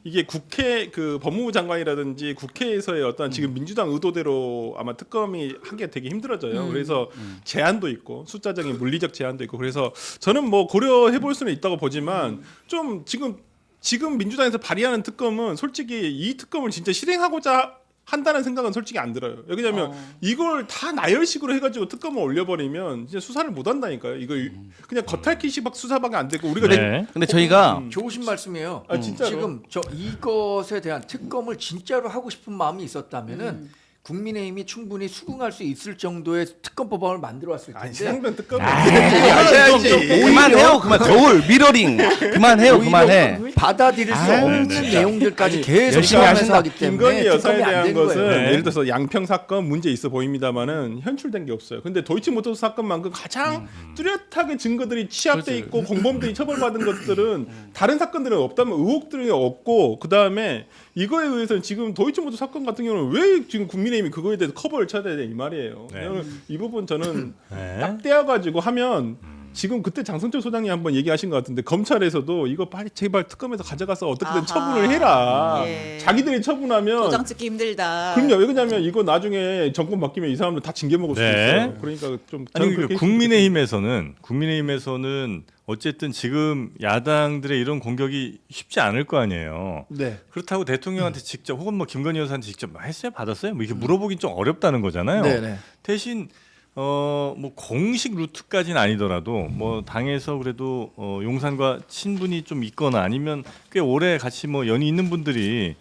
이게 국회 그 법무부 장관이라든지 국회에서의 어떤 지금 민주당 의도대로 아마 특검이 하기가 되게 힘들어져요. 그래서 제한도 있고 숫자적인 물리적 제한도 있고 그래서 저는 뭐 고려해 볼 수는 있다고 보지만 좀 지금 민주당에서 발의하는 특검은 솔직히 이 특검을 진짜 실행하고자 한다는 생각은 솔직히 안 들어요. 왜냐면 이걸 다 나열식으로 해가지고 특검을 올려버리면 진짜 수사를 못 한다니까요. 이걸 그냥 겉핥기식 막 수사밖에 안 되고 우리가 네. 근데 저희가 좋으신 말씀이에요. 아, 진짜로? 지금 저 이것에 대한 특검을 진짜로 하고 싶은 마음이 있었다면은 국민의힘이 충분히 수긍할 수 있을 정도의 특검 법안을 만들어 왔을 텐데. 아니 시장변 특검이 그만해요. 그만 거울 미러링 그만해요. 오히려 그만해. 받아들일 수 아유, 없는 네, 네. 내용들까지 계속 열심히 하면서 하신다. 하기 때문에 김건희 여사에 특검이 안 대한 되는 것은 거예요. 네. 예를 들어서 양평 사건 문제 있어 보입니다만은 현출된 게 없어요. 근데 도이치모터스 사건만큼 가장 뚜렷하게 증거들이 취합돼 있고 공범들이 처벌받은 것들은 다른 사건들은 없다면 의혹들이 없고 그 다음에 이거에 의해서는 지금 도이치모터스 사건 같은 경우는 왜 지금 국민의힘이 그거에 대해서 커버를 쳐야 돼 이 말이에요. 네. 왜냐면 이 부분 저는 네. 딱 떼어가지고 하면. 지금 그때 장성철 소장님 한번 얘기하신 것 같은데 검찰에서도 이거 빨리 제발 특검에서 가져가서 어떻게든 아하. 처분을 해라. 예. 자기들이 처분하면 도장 찍기 힘들다. 그럼요. 왜 그러냐면 이거 나중에 정권 바뀌면 이 사람들 다 징계 먹을 네. 수 있어요. 그러니까 좀 아니 저는 그 그렇게 국민의힘에서는 어쨌든 지금 야당들의 이런 공격이 쉽지 않을 거 아니에요. 네. 그렇다고 대통령한테 직접 혹은 뭐 김건희 여사한테 직접 했어요, 받았어요? 뭐 이렇게 물어보긴 좀 어렵다는 거잖아요. 네, 네. 대신 뭐 공식 루트까지는 아니더라도 뭐 당에서 그래도 용산과 친분이 좀 있거나 아니면 꽤 오래 같이 뭐 연이 있는 분들이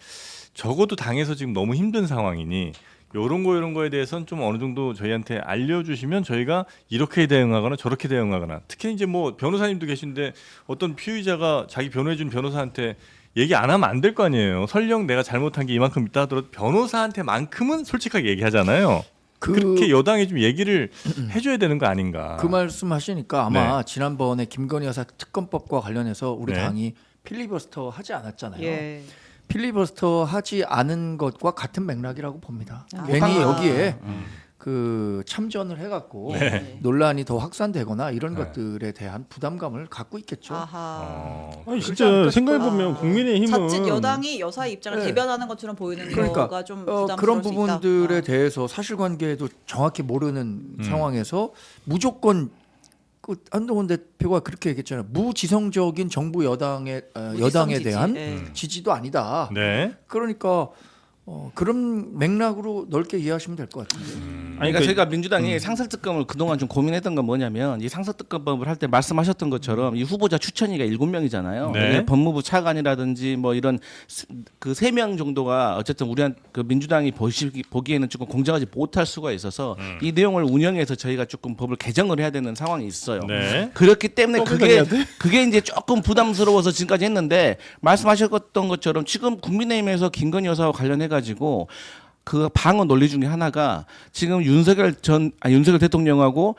적어도 당에서 지금 너무 힘든 상황이니 이런 거에 대해서는 좀 어느 정도 저희한테 알려주시면 저희가 이렇게 대응하거나 저렇게 대응하거나 특히 이제 뭐 변호사님도 계신데 어떤 피의자가 자기 변호해준 변호사한테 얘기 안 하면 안 될 거 아니에요. 설령 내가 잘못한 게 이만큼 있다 하더라도 변호사한테만큼은 솔직하게 얘기하잖아요. 그렇게 여당이 좀 얘기를 해줘야 되는 거 아닌가. 그 말씀하시니까 아마 지난번에 김건희 여사 특검법과 관련해서 우리 네. 당이 필리버스터 하지 않았잖아요. 예. 필리버스터 하지 않은 것과 같은 맥락이라고 봅니다. 아. 괜히 여기에 그 참전을 해갖고 논란이 더 확산되거나 이런 것들에 대한 부담감을 갖고 있겠죠. 아하. 아니 그렇지 진짜 않을까 생각해 싶어요. 보면 국민의힘은 자칫 여당이 여사의 입장을 네. 대변하는 것처럼 보이는 그러니까 거가 좀 부담스러울 그런 수 부분들에 있다. 대해서 사실관계도 정확히 모르는 상황에서 무조건 그 한동훈 대표가 그렇게 얘기했잖아요. 무지성적인 정부 여당에 여당에 지지. 대한 예. 지지도 아니다. 네. 그러니까 그런 맥락으로 넓게 이해하시면 될 것 같은데. 그러니까 저희가 민주당이 상설특검을 그동안 좀 고민했던 건 뭐냐면 이 상설특검법을 할 때 말씀하셨던 것처럼 이 후보자 추천위가 7명이잖아요. 네. 법무부 차관이라든지 뭐 이런 그 3명 정도가 어쨌든 우리한 그 민주당이 보기에는 조금 공정하지 못할 수가 있어서 이 내용을 운영해서 저희가 조금 법을 개정을 해야 되는 상황이 있어요. 네. 그렇기 때문에 또 그게 개정해야 그게 이제 조금 부담스러워서 지금까지 했는데 말씀하셨던 것처럼 지금 국민의힘에서 김건희 여사와 관련해 해가지고 그 방어 논리 중에 하나가 지금 윤석열 대통령하고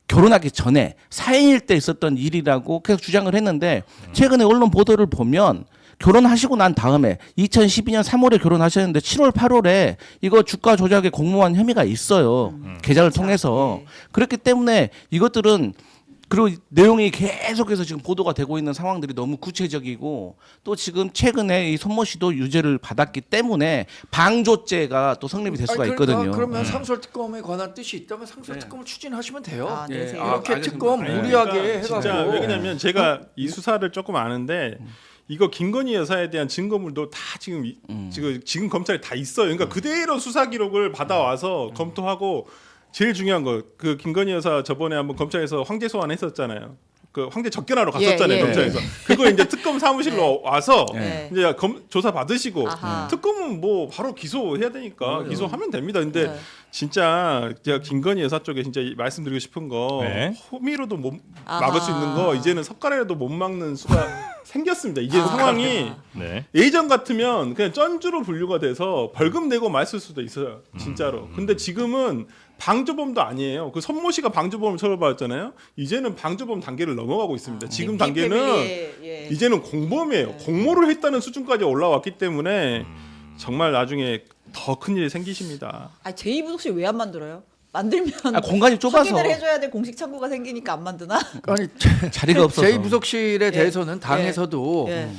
결혼하기 전에 사회일 때 있었던 일이라고 계속 주장을 했는데 최근에 언론 보도를 보면 결혼하시고 난 다음에 2012년 3월에 결혼하셨는데 7월, 8월에 이거 주가 조작에 공모한 혐의가 있어요. 계좌를 통해서. 그렇기 때문에 이것들은 그리고 내용이 계속해서 지금 보도가 되고 있는 상황들이 너무 구체적이고 또 지금 최근에 이 손모 씨도 유죄를 받았기 때문에 방조죄가 또 성립이 될 수가 아니, 있거든요. 그러면 상설특검에 관한 뜻이 있다면 상설특검을 추진하시면 돼요. 아, 네, 예. 네. 이렇게 알겠습니다. 특검 아니, 무리하게 그러니까 해가지고 진짜 왜 그러냐면 제가 이 수사를 조금 아는데 이거 김건희 여사에 대한 증거물도 다 지금 검찰에 다 있어요. 그러니까 그대로 수사 기록을 받아와서 검토하고 제일 중요한 거 그 김건희 여사 저번에 한번 검찰에서 황제 소환했었잖아요. 그 황제 접견하러 갔었잖아요. 예, 예. 검찰에서. 그거 이제 특검 사무실로 와서 네. 이제 조사 받으시고 아하. 특검은 뭐 바로 기소해야 되니까 기소하면 됩니다. 근데 네. 진짜 제가 김건희 여사 쪽에 진짜 말씀드리고 싶은 거 네. 호미로도 못 아하. 막을 수 있는 거 이제는 석가래로도 못 막는 수가 생겼습니다. 이제 상황이 네. 예전 같으면 그냥 쩐주로 분류가 돼서 벌금 내고 말쓸 수도 있어요. 진짜로. 근데 지금은 방조범도 아니에요. 그 손모 씨가 방조범을 처벌받았잖아요. 이제는 방조범 단계를 넘어가고 있습니다. 지금 단계는 예. 이제는 공범이에요. 공모를 했다는 수준까지 올라왔기 때문에 정말 나중에 더 큰 일이 생기십니다. 아, 제2부속실 왜 안 만들어요? 만들면 공간이 좁아서 확인을 해줘야 될 공식 창구가 생기니까 안 만드나? 아니 자리가 없어서. 제2부속실에 대해서는 당에서도 예.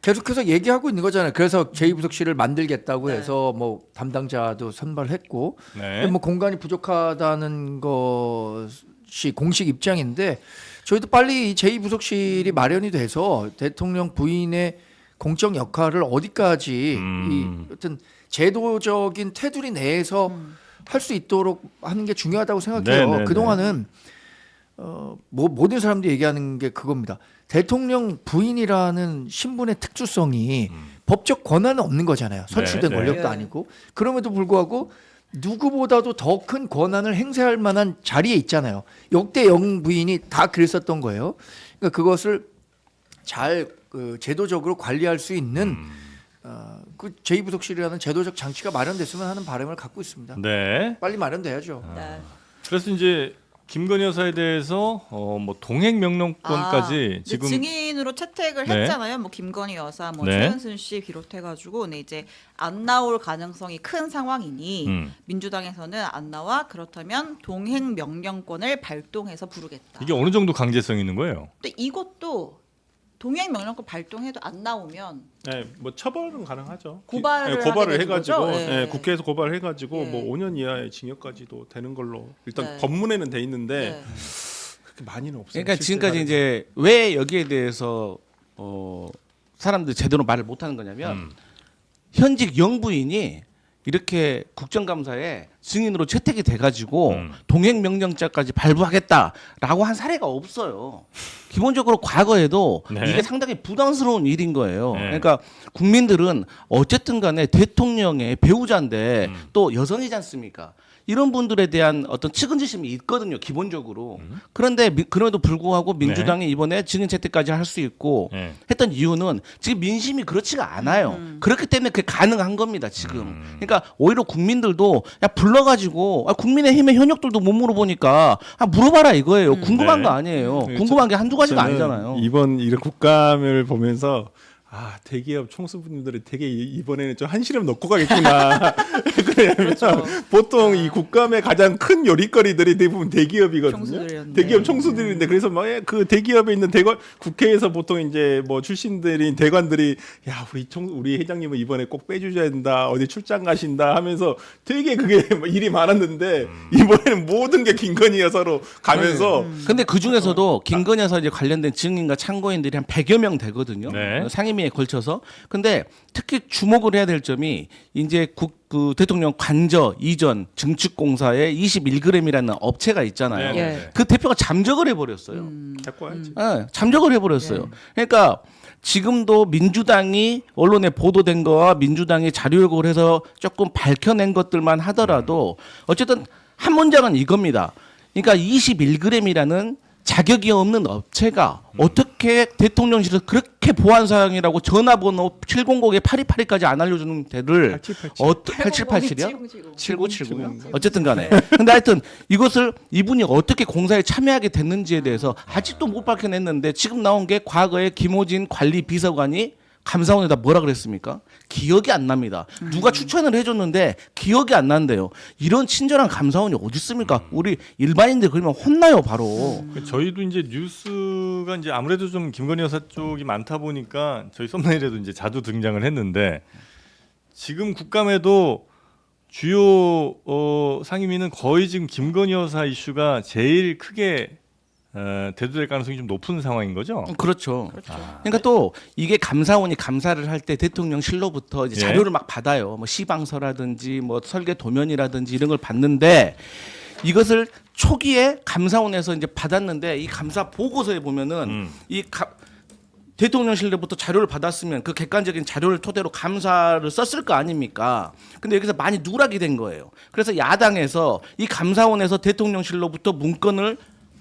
계속해서 얘기하고 있는 거잖아요. 그래서 제2부속실을 만들겠다고 해서 뭐 담당자도 선발했고 네. 뭐 공간이 부족하다는 것이 공식 입장인데 저희도 빨리 이 제2부속실이 마련이 돼서 대통령 부인의 공적 역할을 어디까지 이 어떤 제도적인 테두리 내에서 할 수 있도록 하는 게 중요하다고 생각해요. 네, 네, 그동안은 뭐 모든 사람들이 얘기하는 게 그겁니다. 대통령 부인이라는 신분의 특수성이 법적 권한은 없는 거잖아요. 선출된 네, 권력도 네. 아니고. 그럼에도 불구하고 누구보다도 더 큰 권한을 행사할 만한 자리에 있잖아요. 역대 영웅 부인이 다 그랬었던 거예요. 그러니까 그것을 잘 제도적으로 관리할 수 있는 그 제2부속실이라는 제도적 장치가 마련됐으면 하는 바람을 갖고 있습니다. 네. 빨리 마련돼야죠. 네. 그래서 이제 김건희 여사에 대해서 뭐 동행 명령권까지 아, 지금 증인으로 채택을 네. 했잖아요. 뭐 김건희 여사, 뭐 네. 최은순 씨 비롯해가지고, 네, 이제 안 나올 가능성이 큰 상황이니 민주당에서는 안 나와 그렇다면 동행 명령권을 발동해서 부르겠다. 이게 어느 정도 강제성이 있는 거예요? 근데 이것도 동행 명령권 발동해도 안 나오면 네, 뭐 처벌은 가능하죠. 고발을 네, 고발을 하게 되는 해가지고 거죠? 네. 네, 국회에서 고발을 해가지고 네. 뭐 5년 이하의 징역까지도 되는 걸로 일단 네. 법문에는 돼 있는데 네. 그렇게 많이는 없어요. 그러니까 실제 지금까지 사례가. 이제 왜 여기에 대해서 사람들이 제대로 말을 못하는 거냐면 현직 영부인이 이렇게 국정감사에 증인으로 채택이 돼가지고 동행명령자까지 발부하겠다라고 한 사례가 없어요. 기본적으로 과거에도 네. 이게 상당히 부담스러운 일인 거예요. 네. 그러니까 국민들은 어쨌든 간에 대통령의 배우자인데 또 여성이지 않습니까? 이런 분들에 대한 어떤 측은지심이 있거든요, 기본적으로. 그런데 그럼에도 불구하고 민주당이 이번에 증인 채택까지 할 수 있고 네. 했던 이유는 지금 민심이 그렇지가 않아요. 그렇기 때문에 그게 가능한 겁니다, 지금. 그러니까 오히려 국민들도 야 불러가지고 국민의힘의 현역들도 못 물어보니까 물어봐라 이거예요. 궁금한 네. 거 아니에요. 궁금한 게 한두 가지가 저는 아니잖아요. 이번 이런 국감을 보면서 대기업 총수분들이 되게 이번에는 좀 한시름 넣고 가겠구나. 그러냐면 보통 이 국감의 가장 큰 요리거리들이 대부분 대기업이거든요. 총수들이었는데. 대기업 총수들인데 그래서 막 그 대기업에 있는 대관 국회에서 보통 이제 뭐 출신들인 대관들이 야 우리 회장님은 이번에 꼭 빼주셔야 된다. 어디 출장 가신다 하면서 되게 그게 일이 많았는데 이번에는 모든 게 김건희 여사로 가면서 근데 그 중에서도 김건희 여사 이제 관련된 증인과 참고인들이 한 100여 명 되거든요. 네. 상임위에 걸쳐서. 근데 특히 주목을 해야 될 점이 이제 그 대통령 관저 이전 증축공사의 21g이라는 업체가 있잖아요. 네. 예. 그 대표가 잠적을 해버렸어요. 데리고 와야지. 네, 잠적을 해버렸어요. 그러니까 지금도 민주당이 언론에 보도된 거와 민주당이 자료 요구를 해서 조금 밝혀낸 것들만 하더라도 어쨌든 한 문장은 이겁니다. 그러니까 21g이라는 자격이 없는 업체가 어떻게 대통령실에서 그렇게 이렇게 보안 사항이라고 전화번호 700에 8282까지 안 알려주는 데를 8787이요? 7970이요? 어쨌든 간에. 근데 하여튼 이것을 이분이 어떻게 공사에 참여하게 됐는지에 대해서 아직도 못 밝혀냈는데 지금 나온 게 과거에 김호진 관리 비서관이 감사원에다 뭐라 그랬습니까? 기억이 안 납니다. 누가 추천을 해줬는데 기억이 안 난대요. 이런 친절한 감사원이 어디 있습니까? 우리 일반인들 그러면 혼나요 바로. 저희도 이제 뉴스가 이제 아무래도 좀 김건희 여사 쪽이 많다 보니까 저희 썸네일에도 이제 자주 등장을 했는데 지금 국감에도 주요 상임위는 거의 지금 김건희 여사 이슈가 제일 크게 대두될 가능성이 좀 높은 상황인 거죠? 그렇죠. 그러니까 또 이게 감사원이 감사를 할 때 대통령실로부터 이제 예. 자료를 막 받아요. 뭐 시방서라든지 뭐 설계 도면이라든지 이런 걸 받는데 이것을 초기에 감사원에서 이제 받았는데 이 감사 보고서에 보면은 대통령실로부터 자료를 받았으면 그 객관적인 자료를 토대로 감사를 썼을 거 아닙니까? 근데 여기서 많이 누락이 된 거예요. 그래서 야당에서 이 감사원에서 대통령실로부터 문건을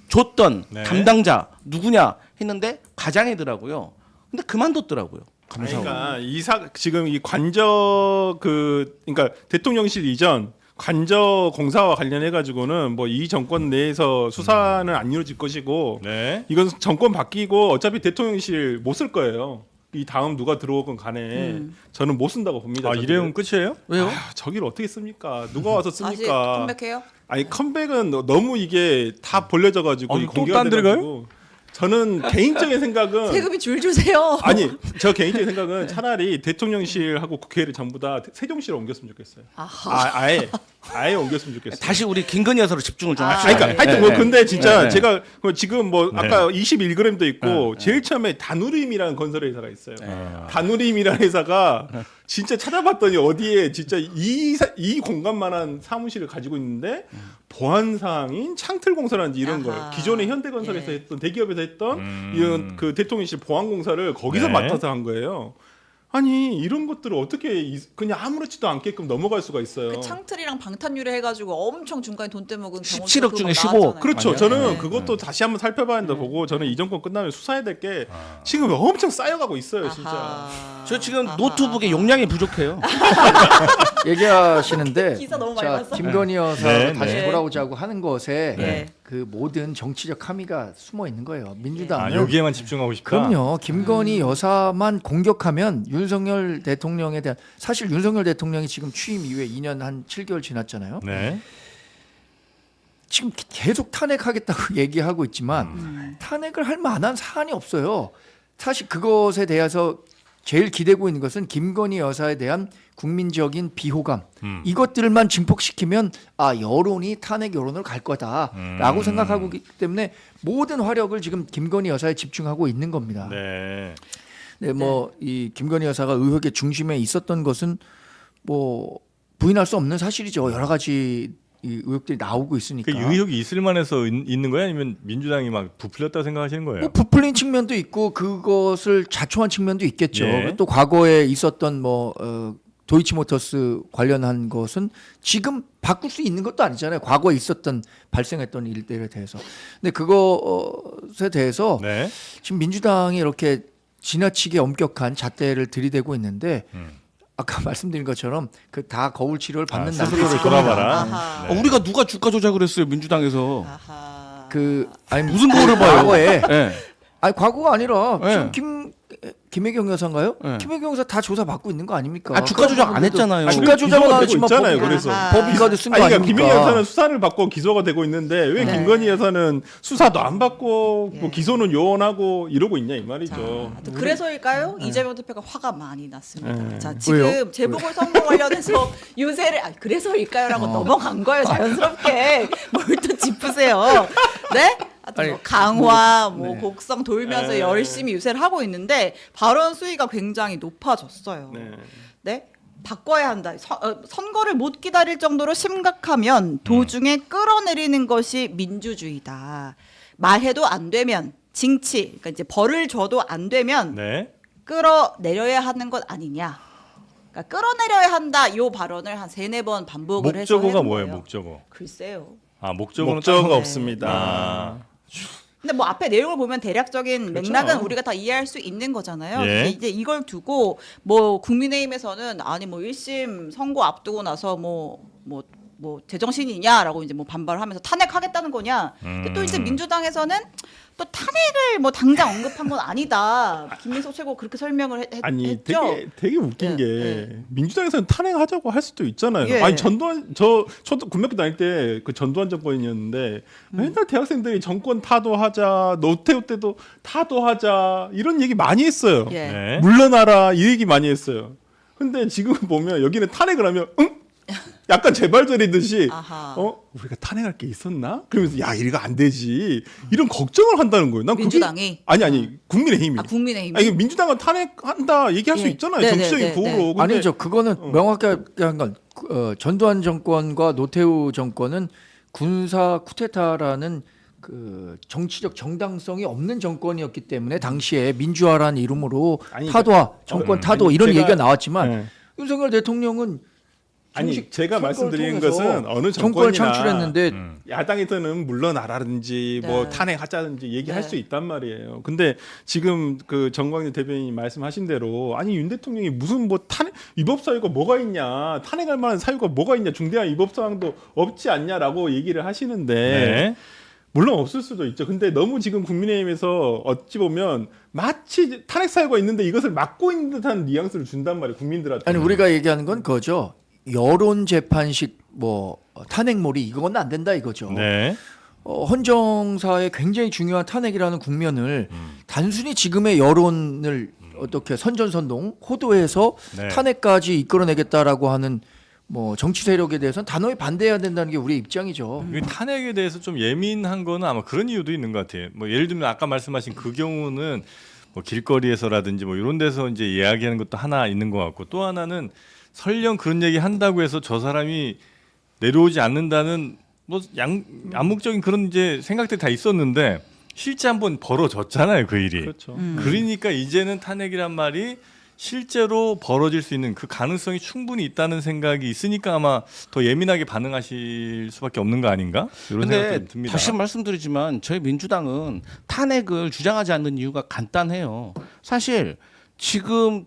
줬던 네. 담당자 누구냐 했는데 과장이더라고요. 근데 그만뒀더라고요. 감사원. 그러니까 지금 이 관저 그러니까 대통령실 이전 관저 공사와 관련해 가지고는 뭐 이 정권 내에서 수사는 안 이루어질 것이고 네. 이건 정권 바뀌고 어차피 대통령실 못 쓸 거예요. 이 다음 누가 들어오건 간에 저는 못 쓴다고 봅니다. 아, 이래용 끝이에요? 왜요? 저기를 어떻게 씁니까? 누가 와서 다시 씁니까? 컴백해요? 아니 컴백은 너무 이게 다 벌려져 가지고 아니, 또 공개가 딴 데를 돼가지고 저는 개인적인 생각은 세금이 줄 주세요. 아니 저 개인적인 생각은 차라리 대통령실하고 국회를 전부 다 세종시로 옮겼으면 좋겠어요. 아예 옮겼으면 좋겠어요. 다시 우리 김건희 여사로 집중을 좀 합시다. 아니, 그러니까 하여튼 뭐 네. 근데 진짜 네. 제가 지금 뭐 네. 아까 21g도 있고 제일 처음에 다누림이라는 건설 회사가 있어요. 다누림이라는 회사가 진짜 찾아봤더니 어디에 진짜 이 공간만한 사무실을 가지고 있는데 보안 사항인 창틀공사라든지 이런 아하. 걸 기존의 현대건설에서 예. 했던 대기업에서 했던 이런 그 대통령실 보안 공사를 거기서 네. 맡아서 한 거예요. 아니 이런 것들을 어떻게 그냥 아무렇지도 않게끔 넘어갈 수가 있어요. 그 창틀이랑 방탄유리 해가지고 엄청 중간에 돈 떼먹은 17억 중에 15억. 나왔잖아요. 그렇죠. 아니요. 저는 네. 그것도 다시 한번 살펴봐야 한다 보고 저는 이 정권 끝나면 수사해야 될 게 지금 엄청 쌓여가고 있어요, 진짜. 아하. 저 지금 아하. 노트북에 용량이 부족해요. 얘기하시는데 기사 너무 많이 자, 봤어. 김건희 여사 네, 다시 네. 돌아오자고 하는 것에 네. 그 모든 정치적 함의가 숨어 있는 거예요. 아, 민주당은 여기에만 집중하고 싶다. 그럼요. 김건희 여사만 공격하면 윤석열 대통령에 대한 사실 윤석열 대통령이 지금 취임 이후에 2년 한 7개월 지났잖아요. 네. 지금 계속 탄핵하겠다고 얘기하고 있지만 탄핵을 할 만한 사안이 없어요. 사실 그것에 대해서 제일 기대고 있는 것은 김건희 여사에 대한 국민적인 비호감 이것들만 증폭시키면 아 여론이 탄핵 여론으로 갈 거다라고 생각하고 있기 때문에 모든 화력을 지금 김건희 여사에 집중하고 있는 겁니다. 네. 네, 뭐 이 김건희 여사가 의혹의 중심에 있었던 것은 뭐 부인할 수 없는 사실이죠. 여러 가지 이 의혹들이 나오고 있으니까. 그 의혹이 있을 만해서 있는 거야? 아니면 민주당이 막 부풀렸다 생각하시는 거예요? 뭐 부풀린 측면도 있고 그것을 자초한 측면도 있겠죠. 예. 또 과거에 있었던 뭐 도이치모터스 관련한 것은 지금 바꿀 수 있는 것도 아니잖아요. 과거에 있었던 발생했던 일들에 대해서. 근데 그것에 대해서 네. 지금 민주당이 이렇게 지나치게 엄격한 잣대를 들이대고 있는데 아까 말씀드린 것처럼 그 다 거울 치료를 받는 날이 스스로를 있을 겁니다. 돌아봐라. 아하. 네. 우리가 누가 주가 조작을 했어요 민주당에서. 아하. 그 아니 무슨 거울을 봐요? 과거에 네. 아니 과거가 아니라 네. 지금 김혜경 여사인가요? 네. 김혜경 여사 다 조사 받고 있는 거 아닙니까? 아, 주가 조작 안 했잖아요. 주가 조작은 기소가 안 되고 했지만 있잖아요. 법- 그래서 아하. 법인카드 쓴 거 아니, 아닙니까? 그러니까 김민희 여사는 수사를 받고 기소가 되고 있는데 왜 네. 김건희 여사는 수사도 안 받고 뭐 예. 기소는 요원하고 이러고 있냐 이 자, 말이죠. 하여튼 그래서일까요? 이재명 대표가 화가 많이 났습니다. 네. 자, 지금 왜요? 재보궐 선거 관련해서 유세를 그래서일까요라고 넘어간 거예요. 자연스럽게 뭘 또 짚으세요. 네? 하여튼 뭐 강화, 뭐 곡성 돌면서 네. 열심히 유세를 하고 있는데 발언 수위가 굉장히 높아졌어요. 네. 네? 바꿔야 한다. 선거를 못 기다릴 정도로 심각하면 도중에 끌어내리는 것이 민주주의다. 말해도 안 되면 징치, 그러니까 이제 벌을 줘도 안 되면 네. 끌어내려야 하는 것 아니냐. 그러니까 끌어내려야 한다. 이 발언을 한 3-4번 반복을 해서 목적어가 해놓은 뭐예요? 거예요. 목적어. 글쎄요. 목적어는 목적어가 따로- 없습니다. 아. 근데 뭐 앞에 내용을 보면 대략적인 그렇죠. 맥락은 우리가 다 이해할 수 있는 거잖아요. 예. 근데 이제 이걸 두고 뭐 국민의힘에서는 아니 뭐 1심 선고 앞두고 나서 뭐 제정신이냐라고 이제 뭐 반발하면서 탄핵하겠다는 거냐. 근데 또 이제 민주당에서는 또 탄핵을 뭐 당장 언급한 건 아니다. 김민석 최고 그렇게 설명을 아니 했죠. 되게 웃긴 예, 게 예. 민주당에서는 탄핵하자고 할 수도 있잖아요. 예. 아니 전두환 저도 군명교 다닐 때 그 전두환 정권이었는데 맨날 대학생들이 정권 타도하자, 노태우 때도 타도하자 이런 얘기 많이 했어요. 예. 네. 물러나라 이 얘기 많이 했어요. 근데 지금 보면 여기는 탄핵을 하면 약간 재발절이듯이 아하. 우리가 탄핵할 게 있었나? 그러면서 야 이거 안 되지 이런 걱정을 한다는 거예요. 난 민주당이? 아니 국민의힘이. 국민의힘이? 아니 민주당은 탄핵한다 얘기할 수 예. 있잖아요. 네, 정치적인 네, 구호로. 네. 근데 아니죠. 그거는 명확하게 한 건 전두환 정권과 노태우 정권은 군사 쿠데타라는 그 정치적 정당성이 없는 정권이었기 때문에 당시에 민주화라는 이름으로 아니, 타도화, 정권 타도 아니, 이런 제가- 얘기가 나왔지만 네. 윤석열 대통령은 아니 정식 제가 선거를 말씀드리는 통해서 것은 어느 정권을 정권이나 창출했는데 야당에서는 물러나라든지 뭐 네. 탄핵하자든지 얘기할 네. 수 있단 말이에요. 근데 지금 그 정광훈 대변인이 말씀하신 대로 아니 윤 대통령이 무슨 뭐 탄핵 위법 사유가 뭐가 있냐, 탄핵할 만한 사유가 뭐가 있냐, 중대한 위법 사항도 없지 않냐라고 얘기를 하시는데 네. 물론 없을 수도 있죠. 근데 너무 지금 국민의힘에서 어찌 보면 마치 탄핵 사유가 있는데 이것을 막고 있는 듯한 뉘앙스를 준단 말이에요. 국민들한테. 아니 우리가 얘기하는 건 그거죠. 여론 재판식 뭐 탄핵몰이 이건 안 된다 이거죠. 네. 헌정사의 굉장히 중요한 탄핵이라는 국면을 단순히 지금의 여론을 어떻게 선전선동 호도해서 네. 탄핵까지 이끌어내겠다라고 하는 뭐 정치 세력에 대해서는 단호히 반대해야 된다는 게 우리의 입장이죠. 이 탄핵에 대해서 좀 예민한 거는 아마 그런 이유도 있는 것 같아요. 뭐 예를 들면 아까 말씀하신 그 경우는 뭐 길거리에서라든지 뭐 이런 데서 이제 이야기하는 것도 하나 있는 것 같고, 또 하나는 설령 그런 얘기 한다고 해서 저 사람이 내려오지 않는다는 뭐 암묵적인 그런 이제 생각들이 다 있었는데 실제 한번 벌어졌잖아요, 그 일이. 그렇죠. 그러니까 이제는 탄핵이란 말이 실제로 벌어질 수 있는 그 가능성이 충분히 있다는 생각이 있으니까 아마 더 예민하게 반응하실 수밖에 없는 거 아닌가? 이런 생각이 근데 좀 듭니다. 다시 말씀드리지만 저희 민주당은 탄핵을 주장하지 않는 이유가 간단해요. 사실 지금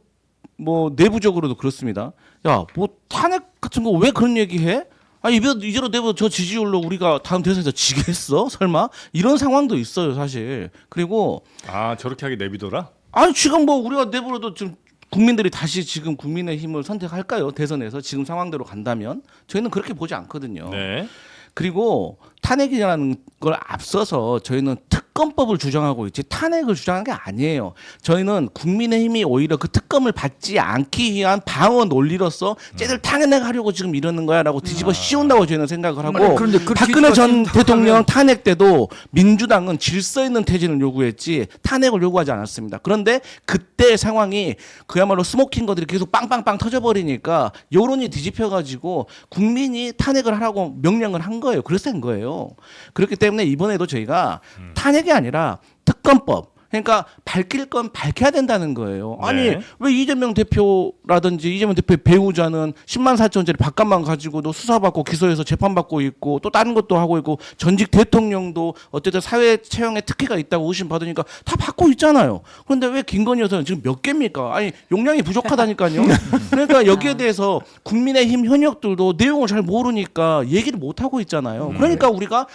뭐 내부적으로도 그렇습니다. 야, 뭐 탄핵 같은 거 왜 그런 얘기해? 아니 이대로 내버 저 지지율로 우리가 다음 대선에서 지겠어? 설마? 이런 상황도 있어요, 사실. 그리고 아, 저렇게 하게 내비둬라? 아니 지금 뭐 우리가 내버려도 지금 국민들이 다시 지금 국민의힘을 선택할까요? 대선에서 지금 상황대로 간다면 저희는 그렇게 보지 않거든요. 네. 그리고 탄핵이라는 걸 앞서서 저희는 특검법을 주장하고 있지 탄핵을 주장한 게 아니에요. 저희는 국민의힘이 오히려 그 특검을 받지 않기 위한 방어 논리로서 쟤들 탄핵하려고 지금 이러는 거야라고 뒤집어 씌운다고 저희는 생각을 하고, 아니, 그런데 그 박근혜 전 뒤집어 대통령 씌운다면- 탄핵 때도 민주당은 질서 있는 퇴진을 요구했지 탄핵을 요구하지 않았습니다. 그런데 그때 상황이 그야말로 스모킹 것들이 계속 빵빵빵 터져버리니까 여론이 뒤집혀가지고 국민이 탄핵을 하라고 명령을 한 거예요. 그래서 된 거예요. 그렇기 때문에 이번에도 저희가 탄핵이 아니라 특검법, 그러니까 밝힐 건 밝혀야 된다는 거예요. 아니 네. 왜 이재명 대표라든지 이재명 대표의 배우자는 10만 4천짜리 밥값만 가지고도 수사받고 기소해서 재판받고 있고 또 다른 것도 하고 있고 전직 대통령도 어쨌든 사회 채용에 특혜가 있다고 의심받으니까 다 받고 있잖아요. 그런데 왜 김건희 여사는 지금 몇 개입니까? 아니 용량이 부족하다니까요. 그러니까 여기에 대해서 국민의힘 현역들도 내용을 잘 모르니까 얘기를 못 하고 있잖아요. 그러니까 우리가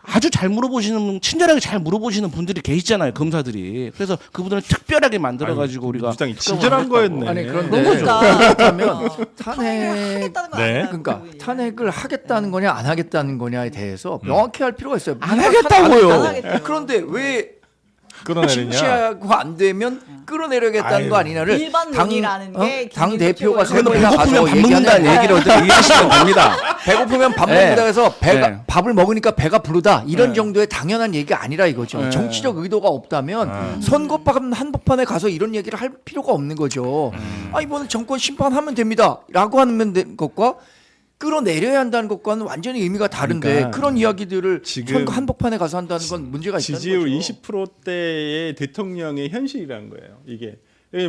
아주 잘 물어보시는, 친절하게 잘 물어보시는 분들이 계시잖아요, 검사들이. 그래서 그분들을 특별하게 만들어가지고 우리가 민주당이 친절한 거였네. 아니 그런데 그러니까 그렇다면 탄핵을 하겠다는 거 네. 아니야? 그러니까 그분이. 탄핵을 하겠다는 거냐 안 하겠다는 거냐에 대해서 명확히 할 필요가 있어요. 안 우리가 하겠다고요. 안 하겠대요. 그런데 왜 끌어내리냐? 침체하고 안 되면 끌어내려겠다는 아유. 거 아니냐를 일반 논의라는 게 당 김민석 대표가 최고의 그거는 세번이나 배고프면 가서 밥 먹는다는 얘기하는 얘기를 어떻게 이해하시면 됩니다. 배고프면 밥 네. 먹는다 해서 배가 네. 밥을 먹으니까 배가 부르다 이런 네. 정도의 당연한 얘기가 아니라 이거죠. 네. 정치적 의도가 없다면 선거판 한복판에 가서 이런 얘기를 할 필요가 없는 거죠. 아 이번에 정권 심판하면 됩니다라고 하는 것과 끌어내려야 한다는 것과는 완전히 의미가 다른데 그러니까 그런 이야기들을 지금 선거 한복판에 가서 한다는 건 문제가 있다는 지지율 거죠. 20%대의 대통령의 현실이라는 거예요. 이게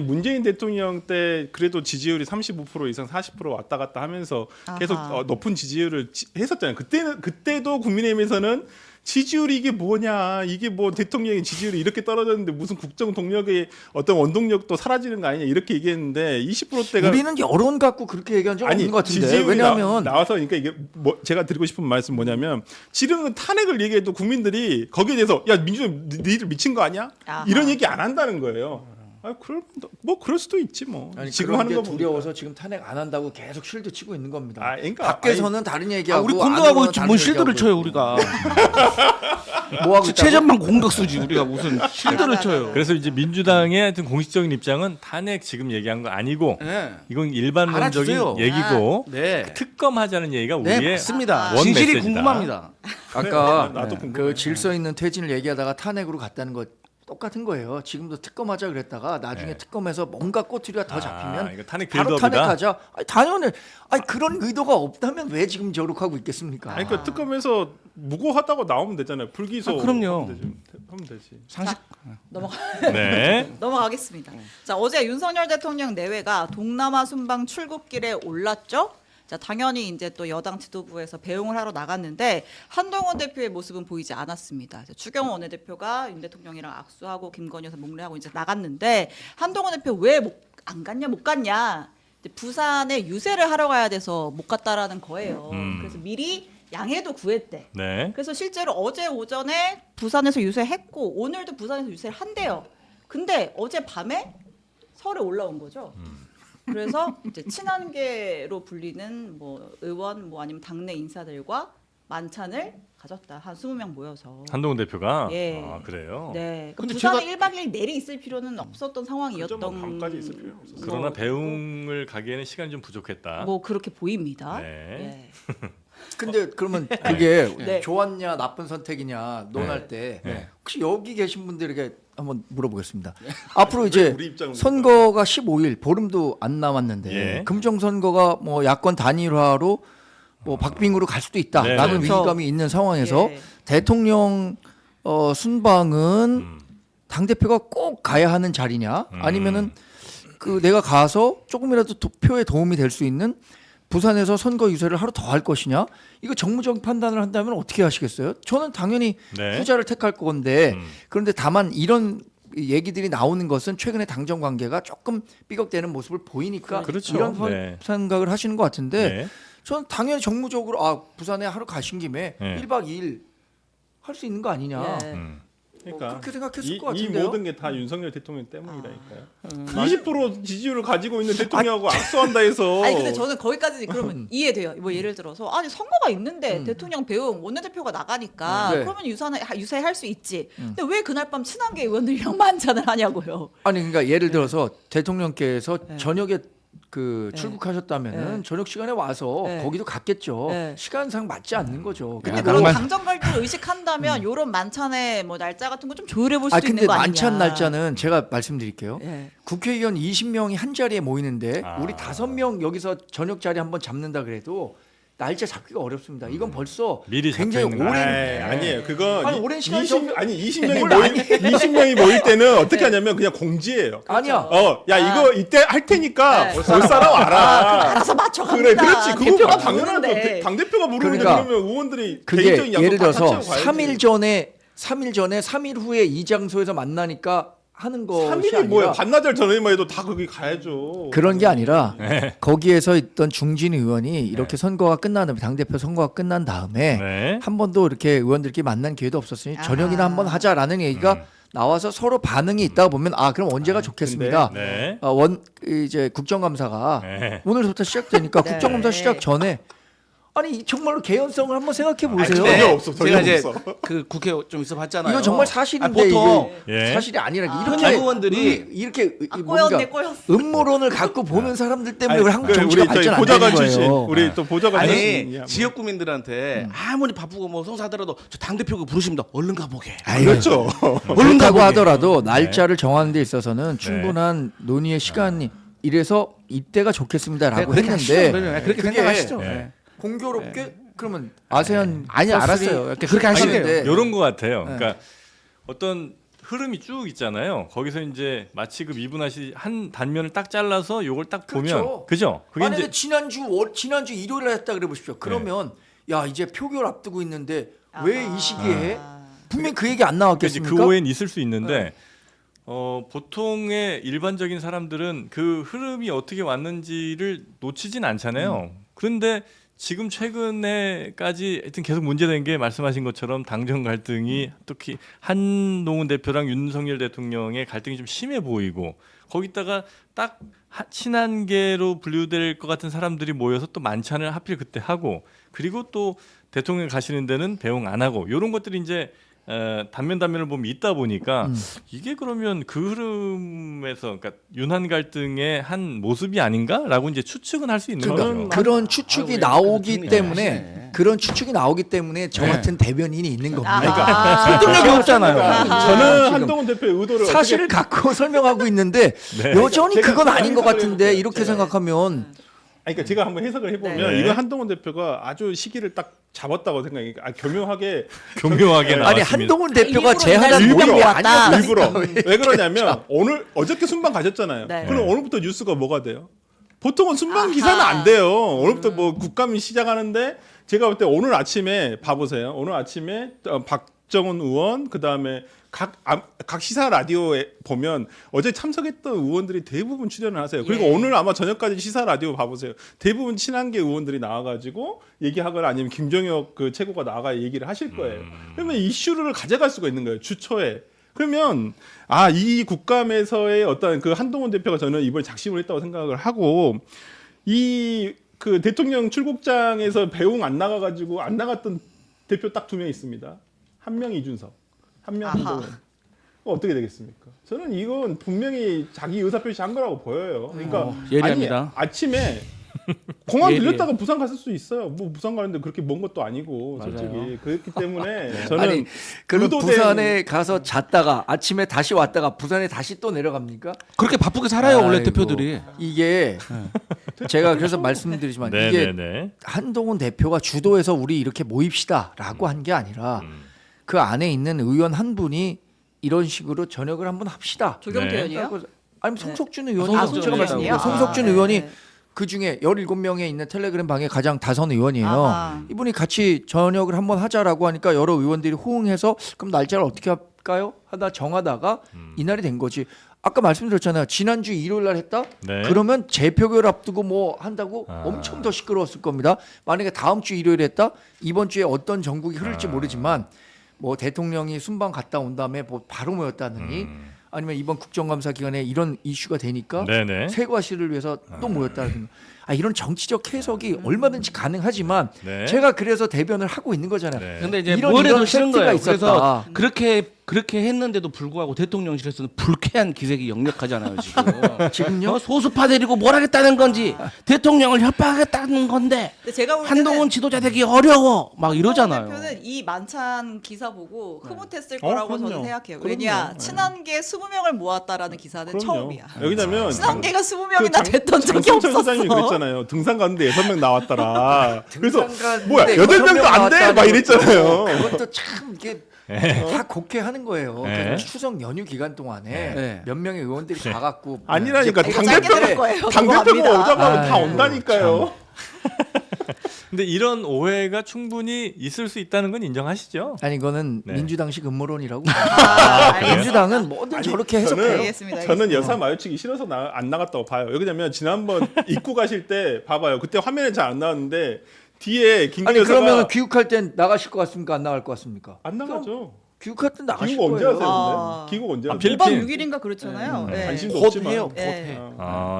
문재인 대통령 때 그래도 지지율이 35% 이상 40% 왔다 갔다 하면서 계속 아하. 높은 지지율을 했었잖아요. 그때도 국민의힘에서는 지지율이 이게 뭐냐? 이게 뭐 대통령의 지지율이 이렇게 떨어졌는데 무슨 국정 동력의 어떤 원동력도 사라지는 거 아니냐 이렇게 얘기했는데 20%대가 우리는 여론 갖고 그렇게 얘기한 적 없는 것 같은데. 왜냐하면 나와서 그러니까 이게 뭐 제가 드리고 싶은 말씀 뭐냐면 지금 탄핵을 얘기해도 국민들이 거기에 대해서 야 민주당 니들 미친 거 아니야? 아하. 이런 얘기 안 한다는 거예요. 그럴 수도 있지 뭐. 아니, 지금 그런 하는 게 거 보니까. 두려워서 지금 탄핵 안 한다고 계속 쉴드 치고 있는 겁니다. 아, 그러니까 밖에서는 다른 아, 얘기하고 우리 안으로는 공격하고 있지 다른 뭐 실드를 얘기하고 쳐요 있고. 우리가. 뭐 하고 있다고? 최전방 공격수지 우리가 무슨 실드를 맞아, 쳐요. 맞아. 그래서 이제 민주당의 하여튼 공식적인 입장은 탄핵 지금 얘기한 거 아니고 네. 이건 일반론적인 알아주세요. 얘기고 네. 특검하자는 얘기가 네, 우리의 맞습니다. 원 진실이 메시지다. 궁금합니다. 아까 나도 그 궁금해. 질서 있는 퇴진을 얘기하다가 탄핵으로 갔다는 거 똑같은 거예요. 지금도 특검하자 그랬다가 나중에 네. 특검에서 뭔가 꼬투리가 더 잡히면 이거 탄핵 바로 빌드업이다. 탄핵하자. 아니, 당연히 그런 의도가 없다면 왜 지금 저렇게 있겠습니까? 아니 그러니까 특검에서 무고하다고 나오면 되잖아요. 불기소. 아, 그럼요. 하면 되지. 상식. 네. 넘어가겠습니다. 자, 어제 윤석열 대통령 내외가 동남아 순방 출국길에 올랐죠. 자, 당연히 이제 또 여당 지도부에서 배웅을 하러 나갔는데 한동훈 대표의 모습은 보이지 않았습니다. 추경호 원내대표가 윤 대통령이랑 악수하고 김건희 여사 목례하고 이제 나갔는데 한동훈 대표 왜 안 갔냐 못 갔냐? 이제 부산에 유세를 하러 가야 돼서 못 갔다라는 거예요. 그래서 미리 양해도 구했대. 네. 그래서 실제로 어제 오전에 부산에서 유세했고 오늘도 부산에서 유세를 한대요. 근데 어제 밤에 서울에 올라온 거죠. 그래서 이제 친한계로 불리는 뭐 의원 뭐 아니면 당내 인사들과 만찬을 가졌다. 한 20명 모여서. 한동훈 대표가 예. 아, 그래요. 네. 근데 부산에 1박 2일 내리 있을 필요는 없었던 상황이었던. 뭐 밤까지 있을 필요 없었어. 그러나 배웅을 가기에는 시간이 좀 부족했다. 뭐 그렇게 보입니다. 네. 예. 근데 그러면 그게 네. 좋았냐 나쁜 선택이냐 논할 때 혹시 여기 계신 분들에게 한번 물어보겠습니다. 앞으로 이제 우리 입장은 선거가 15일 보름도 안 남았는데 예. 금정 선거가 뭐 야권 단일화로 뭐 박빙으로 갈 수도 있다라는 네. 위기감이 있는 상황에서 예. 대통령 순방은 당 대표가 꼭 가야 하는 자리냐 아니면은 그 내가 가서 조금이라도 표에 도움이 될 수 있는 부산에서 선거 유세를 하루 더 할 것이냐 이거 정무적 판단을 한다면 어떻게 하시겠어요? 저는 당연히 네. 후자를 택할 건데 그런데 다만 이런 얘기들이 나오는 것은 최근에 당정 관계가 조금 삐걱대는 모습을 보이니까 그렇죠. 이런 네. 생각을 하시는 것 같은데 네. 저는 당연히 정무적으로 부산에 하루 가신 김에 네. 1박 2일 할 수 있는 거 아니냐. 예. 그러니까 그렇게 생각했을 이, 것 이 같은데요. 모든 게 다 윤석열 대통령 때문이라니까요. 20% 지지율을 가지고 있는 대통령하고 악수한다 해서. 아니 근데 저는 거기까지 그러면 이해돼요. 뭐 예를 들어서 아니 선거가 있는데 대통령 배웅 원내대표가 나가니까 네. 그러면 유세할 수 있지. 근데 왜 그날 밤 친한계 의원들이랑 만찬을 하냐고요. 아니 그러니까 예를 들어서 대통령께서 네. 저녁에 그 네. 출국하셨다면은 네. 저녁 시간에 와서 네. 거기도 갔겠죠. 네. 시간상 맞지 않는 거죠. 근데 야, 그런 낭만. 당정 갈등을 의식한다면 요런 만찬의 뭐 날짜 같은 거 좀 조율해 볼 수도 근데 있는 거 아니냐. 만찬 날짜는 제가 말씀드릴게요. 예. 국회의원 20명이 한 자리에 모이는데 아. 우리 5명 여기서 저녁 자리 한번 잡는다 그래도 날짜 잡기가 어렵습니다. 이건 벌써 미리 굉장히 잡혀 있는 오랜 아이, 아니에요. 그거 아니, 오랜 시간이 20명이 뭘 모일 20명이 모일 때는 어떻게 하냐면 그냥 공지예요. 아니야. 야 이거 이때 할 테니까 네. 올 사람 와라. 알아서 맞춰 그래, 갑니다. 그렇지. 그거보다 대표가 당연한 부르는데. 거. 당 대표가 부르는데 그러니까 그러면 의원들이 그게 개인적인 약속 예를 다 들어서 같이 하고 가야지. 3일 전에 3일 후에 이 장소에서 만나니까 하는 것이 3일이 아니라 뭐야? 반나절 전에만 해도 다 거기 가야죠. 그런 게 아니라 네. 거기에서 있던 중진 의원이 이렇게 선거가 끝난 다음에 당대표 선거가 끝난 다음에 네. 한 번도 이렇게 의원들끼리 만난 기회도 없었으니 아하. 저녁이나 한번 하자라는 얘기가 나와서 서로 반응이 있다가 보면 그럼 언제가 좋겠습니다. 네. 이제 국정감사가 네. 오늘부터 시작되니까 네. 국정감사 시작 전에 아니 정말로 개연성을 한번 생각해 보세요. 아니, 전혀 없어, 전혀 제가 이제 없어. 그 국회 좀 있어 봤잖아요. 이거 정말 사실인데 보통 이거 예. 사실이 아니라 아. 이렇게 의원들이 이렇게 꼬였네 꼬였어. 음모론을 갖고 보는 사람들 때문에 우리 한국 그래, 정치가 우리 저희 발전 안 보좌관 되는 출신, 거예요. 우리 또 보좌관 출신이야. 아니 뭐. 지역 구민들한테 아무리 바쁘고 뭐 성사하더라도 저 당 대표가 부르십니다. 얼른 가보게. 아유, 그렇죠. 그렇다고 가보게. 하더라도 날짜를 정하는 데 있어서는 충분한 논의의 시간이 이래서 이때가 좋겠습니다라고 그렇게 하시죠. 했는데 그러면 그렇게 그게 생각하시죠. 네. 네. 공교롭게 그러면 아세안 아니, 플러스 알았어요. 이렇게 그렇게 하시는데 하시네요. 요런 것 같아요. 그러니까 어떤 흐름이 쭉 있잖아요. 거기서 이제 마치 그 미분하시 한 단면을 딱 잘라서 요걸 딱 보면 그렇죠. 그죠? 그게 만약에 이제 지난주 일요일에 했다 그래 보십시오. 그러면 야 이제 표결 앞두고 있는데 왜 이 시기에 아. 분명 그 얘기 안 그러니까 나왔겠습니까? 그 오해는 있을 수 있는데 보통의 일반적인 사람들은 그 흐름이 어떻게 왔는지를 놓치진 않잖아요. 그런데 지금 최근에까지 하여튼 계속 문제된 게 말씀하신 것처럼 당정 갈등이 특히 한동훈 대표랑 윤석열 대통령의 갈등이 좀 심해 보이고 거기다가 딱 친한계로 분류될 것 같은 사람들이 모여서 또 만찬을 하필 그때 하고 그리고 또 대통령 가시는 데는 배웅 안 하고 이런 것들이 이제 단면을 보면 있다 보니까 이게 그러면 그 흐름에서 그러니까 윤한 갈등의 한 모습이 아닌가라고 이제 추측은 할 수 있는 거죠. 그런 추측이 나오기 때문에 그런 추측이 나오기 때문에 저 네. 같은 대변인이 있는 겁니다. 아. 설득력이 없잖아요. 저는 지금 한동훈 대표의 의도를 사실을 갖고 설명하고 있는데 네. 여전히 제가 그건 아닌 것 해석을 같은데 해볼게요. 이렇게 제가. 생각하면 그러니까 제가 한번 해석을 해보면 네. 이건 한동훈 대표가 아주 시기를 딱 잡았다고 생각해요. 교묘하게 교묘하게 아니, 나왔습니다. 아니 한동훈 대표가 일부러 제안한 일부러 모임이 왔다. 아니었다. 일부러 왜 그러냐면 오늘 어저께 순방 가셨잖아요. 네. 그럼 오늘부터 뉴스가 뭐가 돼요? 보통은 순방 아하. 기사는 안 돼요. 오늘부터 뭐 국감이 시작하는데 제가 볼 때 오늘 아침에 봐보세요. 오늘 아침에 박정훈 의원 그다음에 각 시사 라디오에 보면 어제 참석했던 의원들이 대부분 출연을 하세요. 그리고 예. 오늘 아마 저녁까지 시사 라디오 봐보세요. 대부분 친한계 의원들이 나와가지고 얘기하거나 아니면 김종혁 그 최고가 나가 얘기를 하실 거예요. 그러면 이슈를 가져갈 수가 있는 거예요. 주초에. 그러면 이 국감에서의 어떤 그 한동훈 대표가 저는 이번에 작심을 했다고 생각을 하고 이 그 대통령 출국장에서 배웅 안 나가가지고 안 나갔던 대표 딱 2명 있습니다. 한 명 이준석, 한 명 아하. 한동훈. 어떻게 되겠습니까? 저는 이건 분명히 자기 의사표시한 거라고 보여요. 그러니까 예리합니다. 아니, 아침에 공항 예리해. 들렸다가 부산 갔을 수 있어요. 뭐 부산 가는데 그렇게 먼 것도 아니고 솔직히 맞아요. 그렇기 때문에 저는 아니 그럼 의도된- 부산에 가서 잤다가 아침에 다시 왔다가 부산에 다시 또 내려갑니까? 그렇게 바쁘게 살아요 원래 아이고, 대표들이. 이게 제가 그래서 말씀드리지만 이게 네네네. 한동훈 대표가 주도해서 우리 이렇게 모입시다라고 한 게 아니라 그 안에 있는 의원 한 분이 이런 식으로 저녁을 한번 합시다. 조경태 네. 의원이요? 아니 송석준 의원이 송석준 제가 의원이요? 말씀드린 송석준 의원이 네. 그 중에 17명에 있는 텔레그램 방의 가장 다선 의원이에요. 아하. 이분이 같이 저녁을 한번 하자라고 하니까 여러 의원들이 호응해서 그럼 날짜를 어떻게 할까요? 하다 정하다가 이날이 된 거지. 아까 말씀드렸잖아요. 지난주 일요일 날 했다? 네. 그러면 재표결 앞두고 뭐 한다고 아. 엄청 더 시끄러웠을 겁니다. 만약에 다음 주 일요일에 했다? 이번 주에 어떤 전국이 흐를지 모르지만 뭐 대통령이 순방 갔다 온 다음에 뭐 바로 모였다느니 아니면 이번 국정감사 기간에 이런 이슈가 되니까 네네. 세과실을 위해서 또 모였다든가 이런 정치적 해석이 얼마든지 가능하지만 네. 제가 그래서 대변을 하고 있는 거잖아요. 네. 근데 이제 이런 뭘 해도 이런 싫은 팩트가 거예요. 있었다. 그래서 그렇게 했는데도 불구하고 대통령실에서는 불쾌한 기색이 역력하잖아요 지금. 지금요? 소수파 데리고 뭘 하겠다는 건지 대통령을 협박하겠다는 건데 근데 제가 볼 한동훈 때는 지도자 되기 어려워 막 이러잖아요. 대표는 이 만찬 기사 보고 흐뭇했을 어, 거라고 그럼요. 저는 생각해요. 그럼요. 왜냐 네. 친한계 20명을 모았다라는 기사는 그럼요. 처음이야. 왜냐면 친한계가 20명이나 됐던 적이 장성철 없었어. 사장님이 그랬잖아요. 등산 갔는데 6명 나왔더라. 그래서 등산 갔는데 뭐야 8명도 안 돼? 막 이랬잖아요. 그것도 참 이게 다 곡해하는 거예요. 네. 그래서 추석 연휴 기간 동안에 네. 몇 명의 의원들이 가갖고 아니라니까 이거 짧게 들을 거예요. 당대표가 넘어갑니다. 오자마자 다 아이고, 온다니까요. 근데 이런 오해가 충분히 있을 수 있다는 건 인정하시죠? 아니 이거는 네. 민주당식 음모론이라고. 알겠습니다. 민주당은 뭐든 저렇게 해석해요. 알겠습니다. 저는 여사 마주치기 싫어서 안 나갔다고 봐요. 왜냐면 지난번 입구 가실 때 봐봐요. 그때 화면에 잘 안 나왔는데 뒤에 김경 아니 여사가 그러면 귀국할 땐 나가실 것 같습니까? 안 나갈 것 같습니까? 안 나가죠. 귀국할 땐 나가실 귀국 언제 거예요. 하세요? 아. 근데? 귀국 언제 하세요? 필리핀. 5박 6일인가 그렇잖아요. 네. 관심도 곧 없지만. 해요. 곧 네. 해.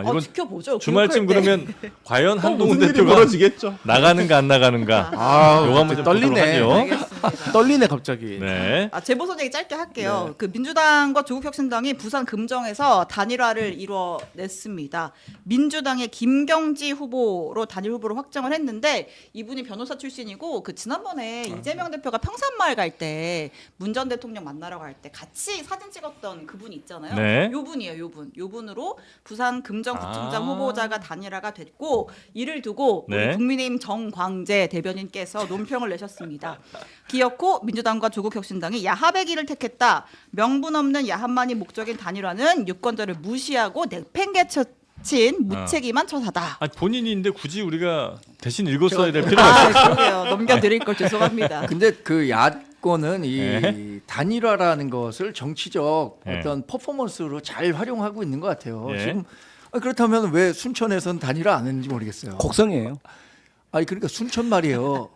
이건 지켜보죠. 주말쯤 교육할 때. 그러면 과연 한동훈 무슨 일이 대표가 벌어지겠죠. 나가는가 안 나가는가 아, 요거 한번 좀 떨리네. 보도록 하죠. 알겠습니다. 떨리네 갑자기. 네. 재보선 얘기 짧게 할게요. 그 민주당과 조국혁신당이 부산 금정에서 단일화를 이뤄냈습니다. 민주당의 김경지 후보로 단일 후보로 확정을 했는데 이분이 변호사 출신이고 그 지난번에 이재명 대표가 평산마을 갈 때 문 전 대통령 만나러 갈 때 같이 사진 찍었던 그분이 있잖아요. 네. 요 분이에요, 요 분. 요 분으로 부산 금정구청장 아. 후보자가 단일화가 됐고 이를 두고 네. 우리 국민의힘 정광재 대변인께서 논평을 내셨습니다. 기어코 민주당과 조국혁신당이 야합의 길을 택했다. 명분 없는 야합만이 목적인 단일화는 유권자를 무시하고 내팽개쳤다. 갇힌 무책임한 처사다. 아, 본인인데 굳이 우리가 대신 읽었어야 될 필요가 있어요. 그러게요. 넘겨드릴 걸 죄송합니다. 근데 그 야권은 이 예. 단일화라는 것을 정치적 예. 어떤 퍼포먼스로 잘 활용하고 있는 것 같아요. 예. 지금 그렇다면 왜 순천에서는 단일화 안 했는지 모르겠어요. 곡성이에요. 아니 그러니까 순천 말이에요.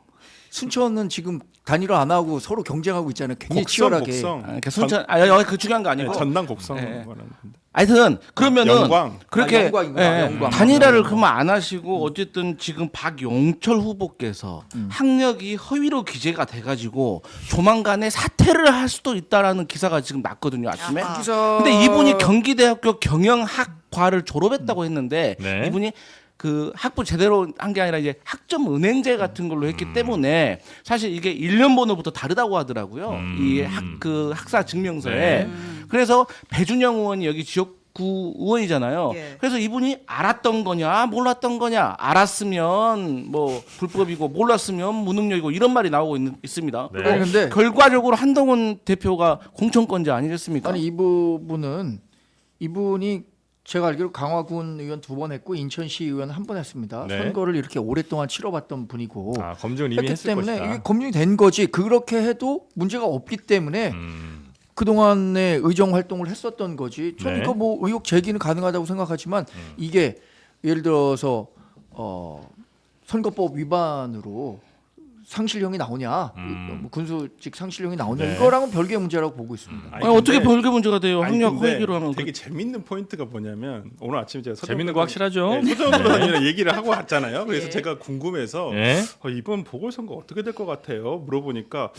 순천은 지금 단일화 안 하고 서로 경쟁하고 있잖아요. 굉장히 치열하게. 곡성. 그러니까 순천 여기 그 중요한 거 아니고. 전남 곡성 예. 말하는 건데. 하여튼 그러면은 영광. 그렇게 영광이구나, 영광. 단일화를 그러면 안 하시고 어쨌든 지금 박용철 후보께서 학력이 허위로 기재가 돼가지고 조만간에 사퇴를 할 수도 있다라는 기사가 지금 났거든요 아침에. 아하. 근데 이분이 경기대학교 경영학과를 졸업했다고 했는데 네. 이분이 그 학부 제대로 한 게 아니라 이제 학점 은행제 같은 걸로 했기 때문에 사실 이게 1년 번호부터 다르다고 하더라고요. 이 그 학사 증명서에. 네. 그래서 배준영 의원이 여기 지역구 의원이잖아요. 예. 그래서 이분이 알았던 거냐 몰랐던 거냐 알았으면 뭐 불법이고 몰랐으면 무능력이고 이런 말이 나오고 있습니다. 네. 아니, 근데 결과적으로 한동훈 대표가 공천권자 아니겠습니까? 아니 이분이 제가 알기로 강화군 의원 2번 했고 인천시 의원 1번 했습니다. 네. 선거를 이렇게 오랫동안 치러봤던 분이고 아, 검증을 이미 했기 했을 때문에 것이다. 이게 검증이 된 거지. 그렇게 해도 문제가 없기 때문에 음. 그동안에 의정 활동을 했었던 거지. 저는 네. 그 뭐 의혹 제기는 가능하다고 생각하지만 이게 예를 들어서 선거법 위반으로 상실형이 나오냐, 뭐 군수직 상실형이 나오냐 네. 이거랑은 별개의 문제라고 보고 있습니다. 아니, 아니, 어떻게 근데- 별개 문제가 돼요? 아니, 학력 근데 허위로 하면 되게 재밌는 포인트가 뭐냐면 오늘 아침에 제가 재밌는 거 확실하죠? 소정 변호사님이랑 얘기를 하고 왔잖아요. 그래서 예. 제가 궁금해서 예? 이번 보궐선거 어떻게 될 것 같아요? 물어보니까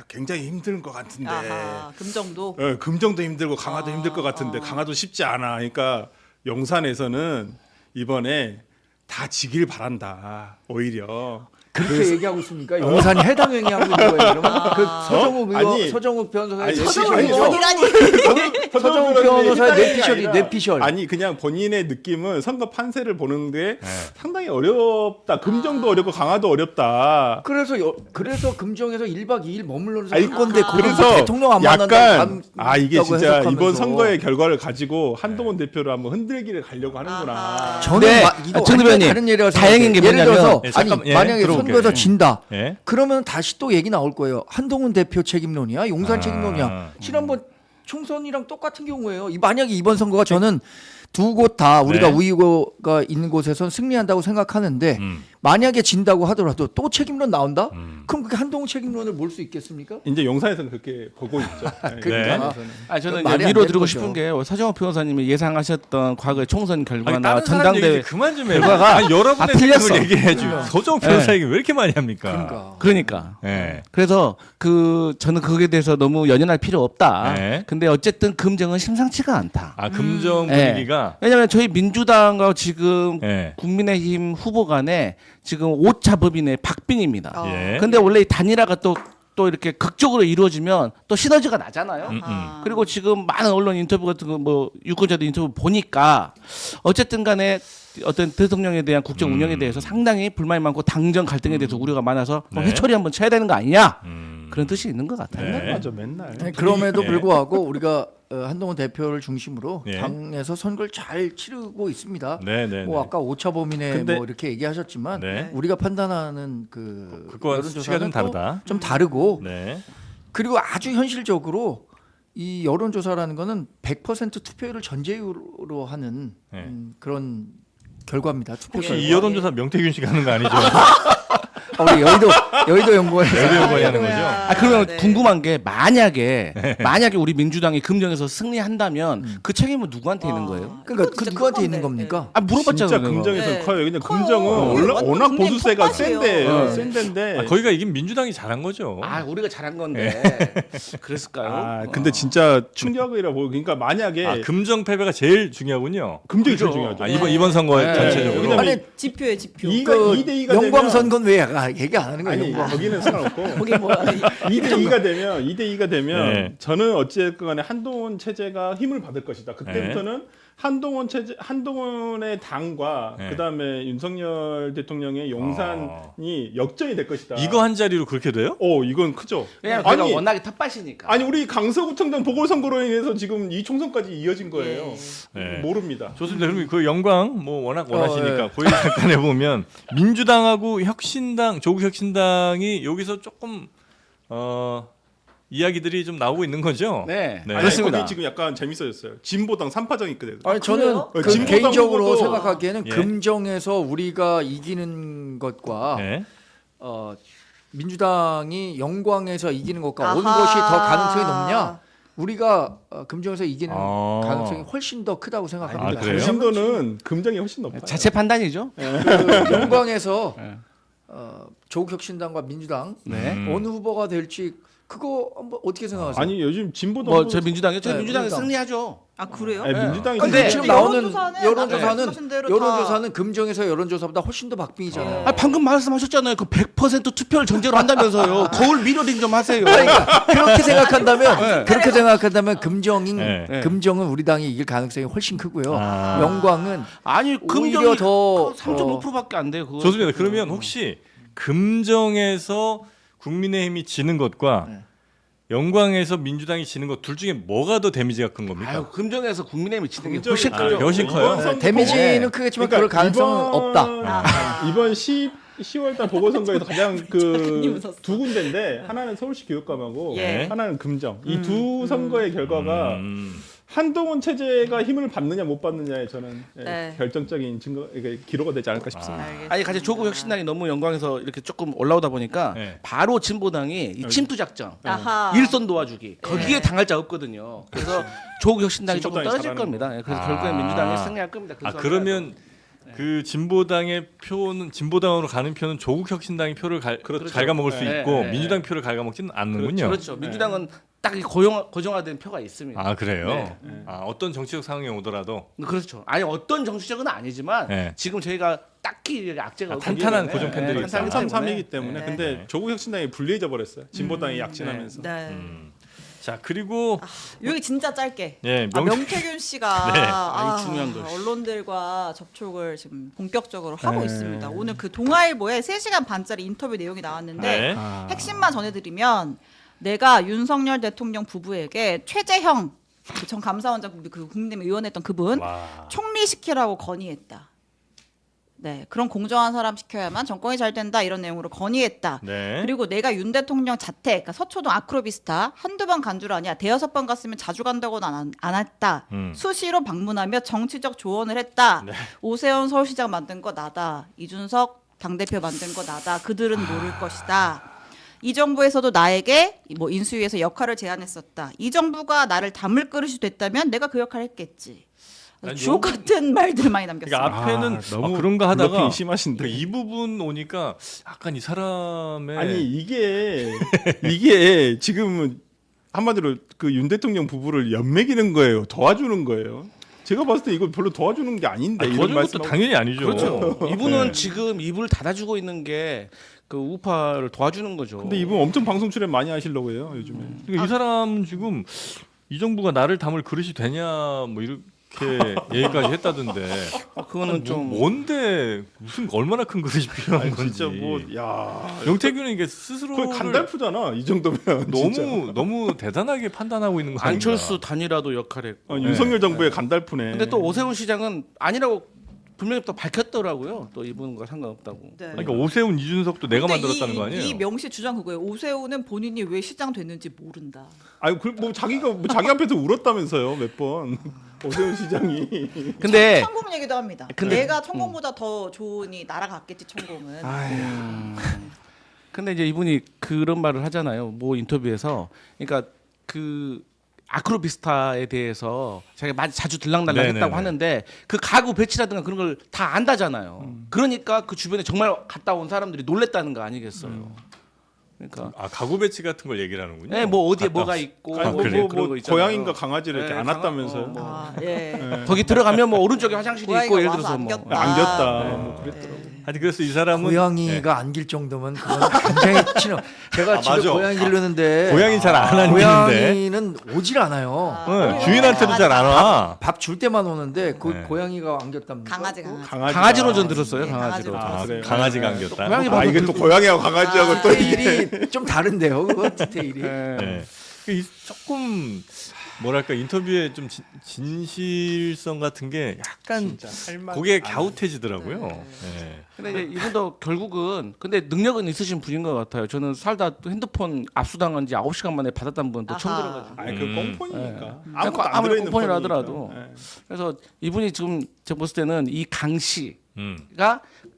굉장히 힘든 것 같은데 아하, 금정도. 금정도 힘들고 강화도 힘들 것 같은데 강화도 쉽지 않아. 그러니까 용산에서는 이번에 다 지길 바란다. 오히려 그렇게 얘기하고 있습니까? 용산이 해당 행위하고 있는 거예요. 그러면 그 서정욱 의원, 아니, 서정욱 변호사의 아니, 뇌피셜이죠. 의원이라니. 서정욱 변호사의 뇌피셜이 뇌피셜. 아니 그냥 본인의 느낌은 선거 판세를 보는데 네. 상당히 어렵다. 금정도 어렵고 강화도 어렵다. 그래서 금정에서 1박 2일 머물러서 아니, 할 건데 그래서 대통령 안 약간 만난다고 이게 진짜 해석하면서. 이번 선거의 결과를 가지고 한동훈 대표를 한번 흔들기를 가려고 하는구나. 아하. 저는 네. 이거 정 완전 대변인, 다른 예라고 다행인 게 생각해요. 예를 뭐냐면- 들어서 예, 아니 잠깐, 예, 만약에 들어볼게요. 선거에서 예. 진다. 예? 그러면 다시 또 얘기 나올 거예요. 한동훈 대표 책임론이야, 용산 아. 책임론이야. 지난번 총선이랑 똑같은 경우예요. 만약에 이번 선거가 저는 두 곳 다 우리가 네. 우위가 있는 곳에선 승리한다고 생각하는데 만약에 진다고 하더라도 또 책임론 나온다? 그럼 그게 한동훈 책임론을 몰 수 있겠습니까? 이제 용산에서는 그렇게 보고 있죠. 그러니까 저는 말이 이제 안 위로 되는 드리고 거죠. 싶은 게 서정욱 변호사님이 예상하셨던 과거의 총선 아니, 결과나 다른 사람 전당대회 얘기 그만 좀 해봐. 아니, 여러분의 틀렸어. 생각을 얘기해 줘. 서정 변호사 얘기 왜 이렇게 많이 합니까? 그러니까. 예. 그래서 저는 거기에 대해서 너무 연연할 필요 없다. 네. 근데 어쨌든 금정은 심상치가 않다. 아, 금정 예. 분위기가 왜냐하면 저희 민주당과 지금 예. 국민의힘 후보 간에 지금 오차법인의 박빙입니다. 예. 근데 원래 이 단일화가 또 이렇게 극적으로 이루어지면 또 시너지가 나잖아요. 아. 그리고 지금 많은 언론 인터뷰 같은 거 뭐 유권자들 인터뷰 보니까 어쨌든 간에 어떤 대통령에 대한 국정 운영에 대해서 상당히 불만이 많고 당정 갈등에 대해서 우려가 많아서 네. 해처리 한번 쳐야 되는 거 아니냐 그런 뜻이 있는 것 같아요. 네. 맞아 맨날. 네, 그럼에도 예. 불구하고 우리가 한동훈 대표를 중심으로 예. 당에서 선거를 잘 치르고 있습니다. 네네. 뭐 아까 오차범위내 근데- 뭐 이렇게 얘기하셨지만 네. 우리가 판단하는 그 그거와 수치가 좀 여론조사는 다르다. 좀 다르고 네. 그리고 아주 현실적으로 이 여론조사라는 거는 100% 투표율을 전제로 하는 네. 그런 결과입니다. 투표 혹시 결과. 이 여론조사 명태균 씨가 하는 거 아니죠? 우리 여의도 연구원 여의도 연구원이 하는 거죠? 아 그러면 네. 궁금한 게 만약에 우리 민주당이 금정에서 승리한다면 그 책임은 누구한테 있는 거예요? 그러니까 그건 그 진짜 누구한테 큰 있는 건데. 겁니까? 아 물어봤잖아요. 진짜 내가. 금정에서 네. 커요. 근데 커요. 금정은 완전 워낙 국민 보수세가 텃밭이에요. 센데 네. 센데인데. 아, 거기가 이긴 민주당이 잘한 거죠. 아 우리가 잘한 건데 그랬을까요? 아, 근데 진짜 충격이라 보고 그러니까 만약에 아, 금정 패배가 제일 중요하군요. 금정이 제일 그죠. 중요하죠. 아, 이번 선거에 네. 전체적으로. 왜냐면 아니 지표에 지표. 이가 2대 2가 영광선건 왜 안 얘기 안 하는 거예요. 아니 영광. 거기는 상관없고 거기 뭐야? 2대 2가 되면 네. 저는 어찌됐건 간에 한동훈 체제가 힘을 받을 것이다. 그때부터는 한동훈 체제, 한동훈의 당과 네. 그다음에 윤석열 대통령의 용산이 역전이 될 것이다. 이거 한 자리로 그렇게 돼요? 이건 크죠. 왜냐면 아니, 걔가 워낙에 텃밭이니까. 아니 우리 강서구청장 보궐선거로 인해서 지금 이 총선까지 이어진 거예요. 네. 모릅니다. 좋습니다. 그럼 그 영광 뭐 워낙 원하시니까 그 얘기 잠깐 해보면 민주당하고 혁신당, 조국 혁신당이 여기서 조금 이야기들이 좀 나오고 있는 거죠? 네. 네. 아니, 그렇습니다. 거기 지금 약간 재밌어졌어요. 진보당 3파전이 있거든요. 아니 저는 그래요? 그 진보당 개인적으로 후보도- 생각하기에는 예. 금정에서 우리가 이기는 것과 네. 민주당이 영광에서 이기는 것과 온 아하. 것이 더 가능성이 높냐? 우리가 금정에서 이기는 아. 가능성이 훨씬 더 크다고 생각합니다. 아, 그래요? 당신도는 금정이 훨씬 높아요. 자체 판단이죠. 그 영광에서 네. 조국 혁신당과 민주당 네. 어느 후보가 될지 그거 한번 어떻게 생각하세요? 아니 요즘 진보당 뭐 후보- 저 민주당이요? 저 네, 민주당이 민주당. 승리하죠. 아 그래요? 아니, 민주당이 근데 지금 나오는 여론조사는 말씀하신 대로 여론조사는 금정에서 여론조사보다 훨씬 더 박빙이잖아요. 아, 방금 말씀하셨잖아요. 그 100% 투표를 전제로 한다면서요. 거울 미러링 좀 하세요. 그러니까 그렇게 생각한다면 네. 그렇게 생각한다면 금정인 네. 금정은 우리 당이 이길 가능성이 훨씬 크고요. 아. 영광은 아니 오히려 금정이 더 3.5%밖에 안 돼요. 그거. 좋습니다. 그러면 혹시 금정에서 국민의힘이 지는 것과 네. 영광에서 민주당이 지는 것 둘 중에 뭐가 더 데미지가 큰 겁니까? 아유, 금정에서 국민의힘이 치는 게 금정이- 훨씬 아, 크죠. 훨씬 커요? 이번 데미지는 선거- 크겠지만 그러니까 그럴 가능성은 이번- 없다. 이번 10월달 보궐선거에서 가장 작가님 그 웃었어. 두 군데인데 하나는 서울시 교육감하고 예. 하나는 금정. 이 두 선거의 결과가 한동훈 체제가 힘을 받느냐 못 받느냐에 저는 네. 결정적인 증거 이게 기로가 되지 않을까 싶습니다. 알겠습니다. 아니 같이 조국 혁신당이 너무 영광에서 이렇게 조금 올라오다 보니까 네. 바로 진보당이 이 침투 작전, 아하. 일선 도와주기 거기에 예. 당할 자 없거든요. 그래서 조국 혁신당이 조금 진보당이 떨어질 잘하는 겁니다. 그래서 아. 결국엔 민주당이 승리할 겁니다. 아 그러면 그 진보당의 표는 진보당으로 가는 표는 조국 혁신당이 표를 갉아먹을 수 네, 있고 네. 민주당 표를 갉아먹지는 않는군요. 그렇죠. 민주당은 딱 고정화된 표가 있습니다. 아 그래요? 네. 아 어떤 정치적 상황이 오더라도 그렇죠. 아니 어떤 정치적은 아니지만 네. 지금 저희가 딱히 악재가 없기 탄탄한 때문에, 고정팬들이 네, 탄탄하기 있다. 3-3이기 때문에 네. 근데 네. 조국 혁신당이 불리해져 버렸어요. 진보당이 약진하면서. 네. 자 그리고 여기 진짜 짧게. 예, 명태균 씨가 네. 아니, 중요한 거. 언론들과 접촉을 지금 본격적으로 하고 네. 있습니다. 오늘 그 동아일보에 3시간 반짜리 인터뷰 내용이 나왔는데 네. 핵심만 전해드리면 내가 윤석열 대통령 부부에게 최재형 전 감사원장 그 국민의힘 의원했던 그분 와. 총리시키라고 건의했다. 네, 그런 공정한 사람 시켜야만 정권이 잘 된다 이런 내용으로 건의했다. 네. 그리고 내가 윤 대통령 자택, 그러니까 서초동 아크로비스타 한두 번 간 줄 아냐, 대여섯 번 갔으면 자주 간다고는 안 했다. 수시로 방문하며 정치적 조언을 했다. 네. 오세훈 서울시장 만든 거 나다. 이준석 당대표 만든 거 나다. 그들은 모를 것이다. 이 정부에서도 나에게 뭐 인수위에서 역할을 제안했었다. 이 정부가 나를 담을 그릇이 됐다면 내가 그 역할을 했겠지. 난 주옥 같은 말들을 많이 남겼습니다. 그러니까 앞에는 너무 그런가 하다가 블러핑이 심하신데. 그 이 부분 오니까 약간 이 사람의 아니 이게 지금은 한마디로 그 윤 대통령 부부를 연맥이는 거예요. 도와주는 거예요. 제가 봤을 때 이거 별로 도와주는 게 아닌데 이런 거짓 것도 말씀하고- 당연히 아니죠. 그렇죠. 이분은 네. 지금 입을 닫아주고 있는 게 그 우파를 도와주는 거죠. 근데 이분 엄청 방송 출연 많이 하시려고 해요 요즘에. 그러니까 이 사람 지금 이 정부가 나를 담을 그릇이 되냐 뭐 이렇게 얘기까지 했다던데. 그거는 좀 뭔데 무슨 얼마나 큰 그릇이 필요한 건지. 진짜 뭐야. 명태균은 이게 스스로 거의 간달프잖아 이 정도면. 진짜. 너무 대단하게 판단하고 있는 거 아닌가. 안철수 단일화도 역할했고. 윤석열 정부의 간달프네. 근데 또 오세훈 시장은 아니라고 분명히 또 밝혔더라고요. 또 이분과 상관없다고. 네. 그러니까 오세훈 이준석도 내가 근데 만들었다는 거 아니에요? 이 명시 주장 그거예요. 오세훈은 본인이 왜 시장 됐는지 모른다. 아니 뭐 자기가 뭐 자기 앞에서 울었다면서요 몇 번. 오세훈 시장이. 근데 천공 얘기도 합니다. 근데- 내가 천공보다 더 좋으니 날아갔겠지 천공은. 근데 이제 이분이 그런 말을 하잖아요. 뭐 인터뷰에서 그러니까 그 아크로비스타에 대해서 자기가 자주 들락날락했다고 네네네. 하는데 그 가구 배치라든가 그런 걸 다 안다잖아요. 그러니까 그 주변에 정말 갔다 온 사람들이 놀랬다는 거 아니겠어요. 그러니까 아 가구 배치 같은 걸 얘기를 하는군요. 네, 뭐 어디에 갔다 뭐가 있고 아니, 그래요? 그런 거 있잖아요. 고양이인가 강아지를 이렇게 네, 안았다면서요. 뭐. 아, 예. 거기 들어가면 뭐 오른쪽에 화장실이 고양이가 있고 예를 와서 들어서 뭐 안겼다. 안겼다. 네. 뭐 그랬더라고. 아니 그래서 이 사람은 고양이가 안길 정도면 그건 굉장히 친어. 제가 집에 맞아. 고양이 기르는데 고양이 잘 안 안기는데 고양이는 오질 않아요. 네, 주인한테도 잘 안 와. 밥 줄 때만 오는데 그 네. 고양이가 안겼답니다. 강아지. 강아지로 전 들었어요. 네, 강아지로. 강아지로. 아, 그래요? 강아지가 안겼다. 고양이 아 밥을 이게 또 고양이하고 강아지하고 또 이게 디테일이 좀 다른데요. 그거 디테일이. 네. 조금 뭐랄까 인터뷰에 좀 진실성 같은 게 약간 고개 갸웃해지더라고요. 네. 근데 이제 이분도 결국은 근데 능력은 있으신 분인 것 같아요. 저는 살다 또 핸드폰 압수당한 지 9시간 만에 받았다는 분도 처음 아하. 들어가지고. 아니 그 꽁폰이니까 아무리 아무것도 안 꽁폰이라 들어있는 하더라도. 폰이니까. 예. 그래서 이분이 지금 제가 봤을 때는 이 강 씨가 음.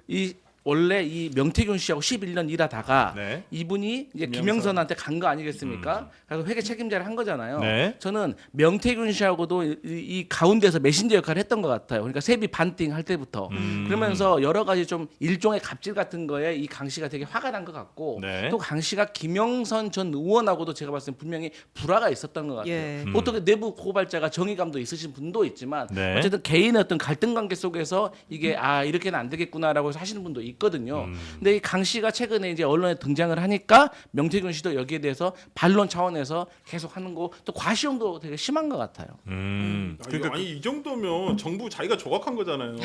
이 원래 이 명태균 씨하고 11년 일하다가 네. 이분이 이제 김영선한테 간 거 아니겠습니까? 그래서 회계 책임자를 한 거잖아요. 네. 저는 명태균 씨하고도 이 가운데서 메신저 역할을 했던 것 같아요. 그러니까 세비 반띵 할 때부터 그러면서 여러 가지 좀 일종의 갑질 같은 거에 이 강 씨가 되게 화가 난 것 같고 네. 또 강 씨가 김영선 전 의원하고도 제가 봤을 때 분명히 불화가 있었던 것 같아요. 예. 어떻게 내부 고발자가 정의감도 있으신 분도 있지만 네. 어쨌든 개인의 어떤 갈등 관계 속에서 이게 아 이렇게는 안 되겠구나라고 해서 하시는 분도 있거든요. 근데 이 강 씨가 최근에 이제 언론에 등장을 하니까 명태균 씨도 여기에 대해서 반론 차원에서 계속 하는 거 또 과시용도 되게 심한 것 같아요. 그러니까 아니 이 정도면 정부 자기가 조각한 거잖아요.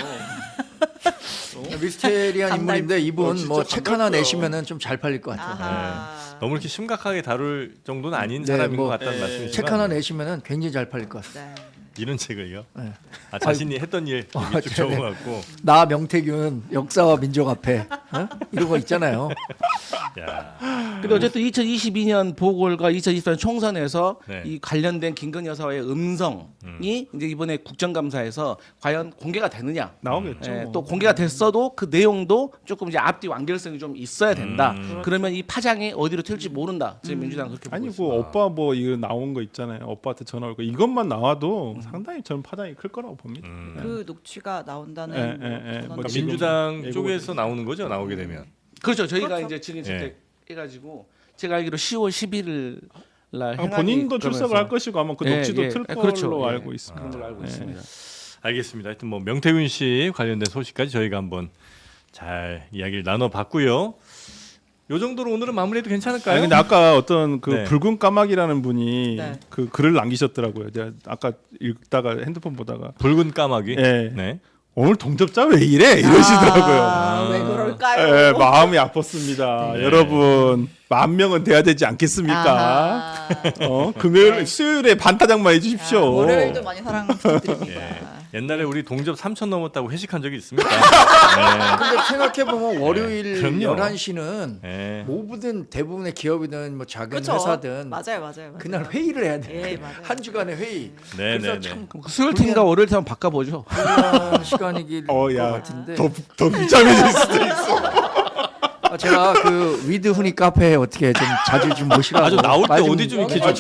미스테리한 감달- 인물인데 이분 진짜 뭐 책 하나 감달스러워. 내시면은 좀 잘 팔릴 것 같아요. 아하. 너무 이렇게 심각하게 다룰 정도는 아닌 네, 사람인 뭐, 것 같다는 말씀이시죠? 책 하나 내시면은 굉장히 잘 팔릴 것 같아요. 네. 이런 책을요? 네. 아, 자신이 했던 일 쭉 네네. 적어갖고. 나 명태균 역사와 민족 앞에 어? 이런 거 있잖아요. 야. 근데 어쨌든 2022년 보궐과 2024년 총선에서 네. 이 관련된 김건희 여사의 음성이 이제 이번에 국정감사에서 과연 공개가 되느냐? 나오겠죠. 예, 뭐. 또 공개가 됐어도 그 내용도 조금 이제 앞뒤 완결성이 좀 있어야 된다. 음. 그러면 이 파장이 어디로 튈지 모른다. 지금 민주당 그렇게 보고 아니 그 있습니다. 오빠 뭐 이거 나온 거 있잖아요. 오빠한테 전화 올 거 이것만 나와도 상당히 저는 파장이 클 거라고 봅니다. 그 녹취가 나온다는 예, 뭐 예, 예. 전원 뭐 그러니까 지금 민주당 예고가 쪽에서 나오는 거죠, 나오게 되면. 그렇죠. 저희가 그렇죠. 이제 지금 예. 채택해가지고 제가 알기로 10월 11일 날 아, 행안위 본인도 출석을 그러면서 할 것이고 아마 그 예, 녹취도 예. 틀 예, 걸로 그렇죠. 알고 예. 있습니다. 그런 걸로 알고 예. 있습니다. 알겠습니다. 하여튼 뭐 명태균 씨 관련된 소식까지 저희가 한번 잘 이야기를 나눠봤고요. 요 정도로 오늘은 마무리해도 괜찮을까요? 아니 근데 아까 어떤 그 네. 붉은 까마귀라는 분이 네. 그 글을 남기셨더라고요. 제가 아까 읽다가 핸드폰 보다가 붉은 까마귀. 예. 네. 오늘 동접자 왜 이래 이러시더라고요. 아, 왜 그럴까요? 예, 마음이 아팠습니다. 네. 여러분 10,000명은 돼야 되지 않겠습니까? 아하. 금요일 수요일에 반타작만 아, 해주십시오. 월요일도 많이 사랑 부탁드립니다. 예. 옛날에 우리 동접 3,000 넘었다고 회식한 적이 있습니까? 근데 생각해 보면 월요일 그럼요. 11시는 예. 모든 대부분의 기업이든 뭐 작은 그렇죠. 회사든 맞아요. 그날 회의를 해야 돼. 예, 맞아요. 한 주간의 회의. 네, 그래서 네, 참 수요일 팀과 월요일 팀 한번 바꿔보죠. 불리한 시간이길 것 야, 같은데. 더 비참해질 수도 있어. 제가 그 위드 후니 카페에 어떻게 좀 자주 좀 모시라고. 아주 나올 때 말 어디 좀 이렇게 좀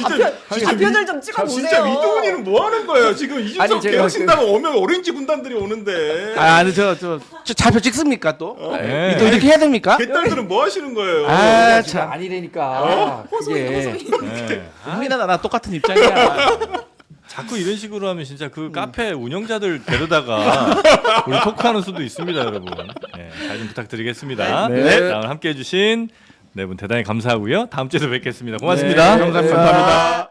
좌표들 좀 찍어보세요. 진짜 위도훈이는 뭐 하는 거예요? 지금 아니, 이준석 제가 개혁신당 오면 오렌지 군단들이 오는데 아니 저 좌표 찍습니까 또? 네. 또 이렇게 해야 됩니까? 개딸들은 뭐 하시는 거예요? 아 참 참. 아니라니까. 그게 네. 우리나 나 똑같은 입장이야. 자꾸 이런 식으로 하면 진짜 그 카페 운영자들 데려다가 우리 토크하는 수도 있습니다, 여러분. 네, 잘 좀 부탁드리겠습니다. 네. 네. 오늘 함께해 주신 네 분 대단히 감사하고요. 다음 주에도 뵙겠습니다. 고맙습니다. 네, 감사합니다.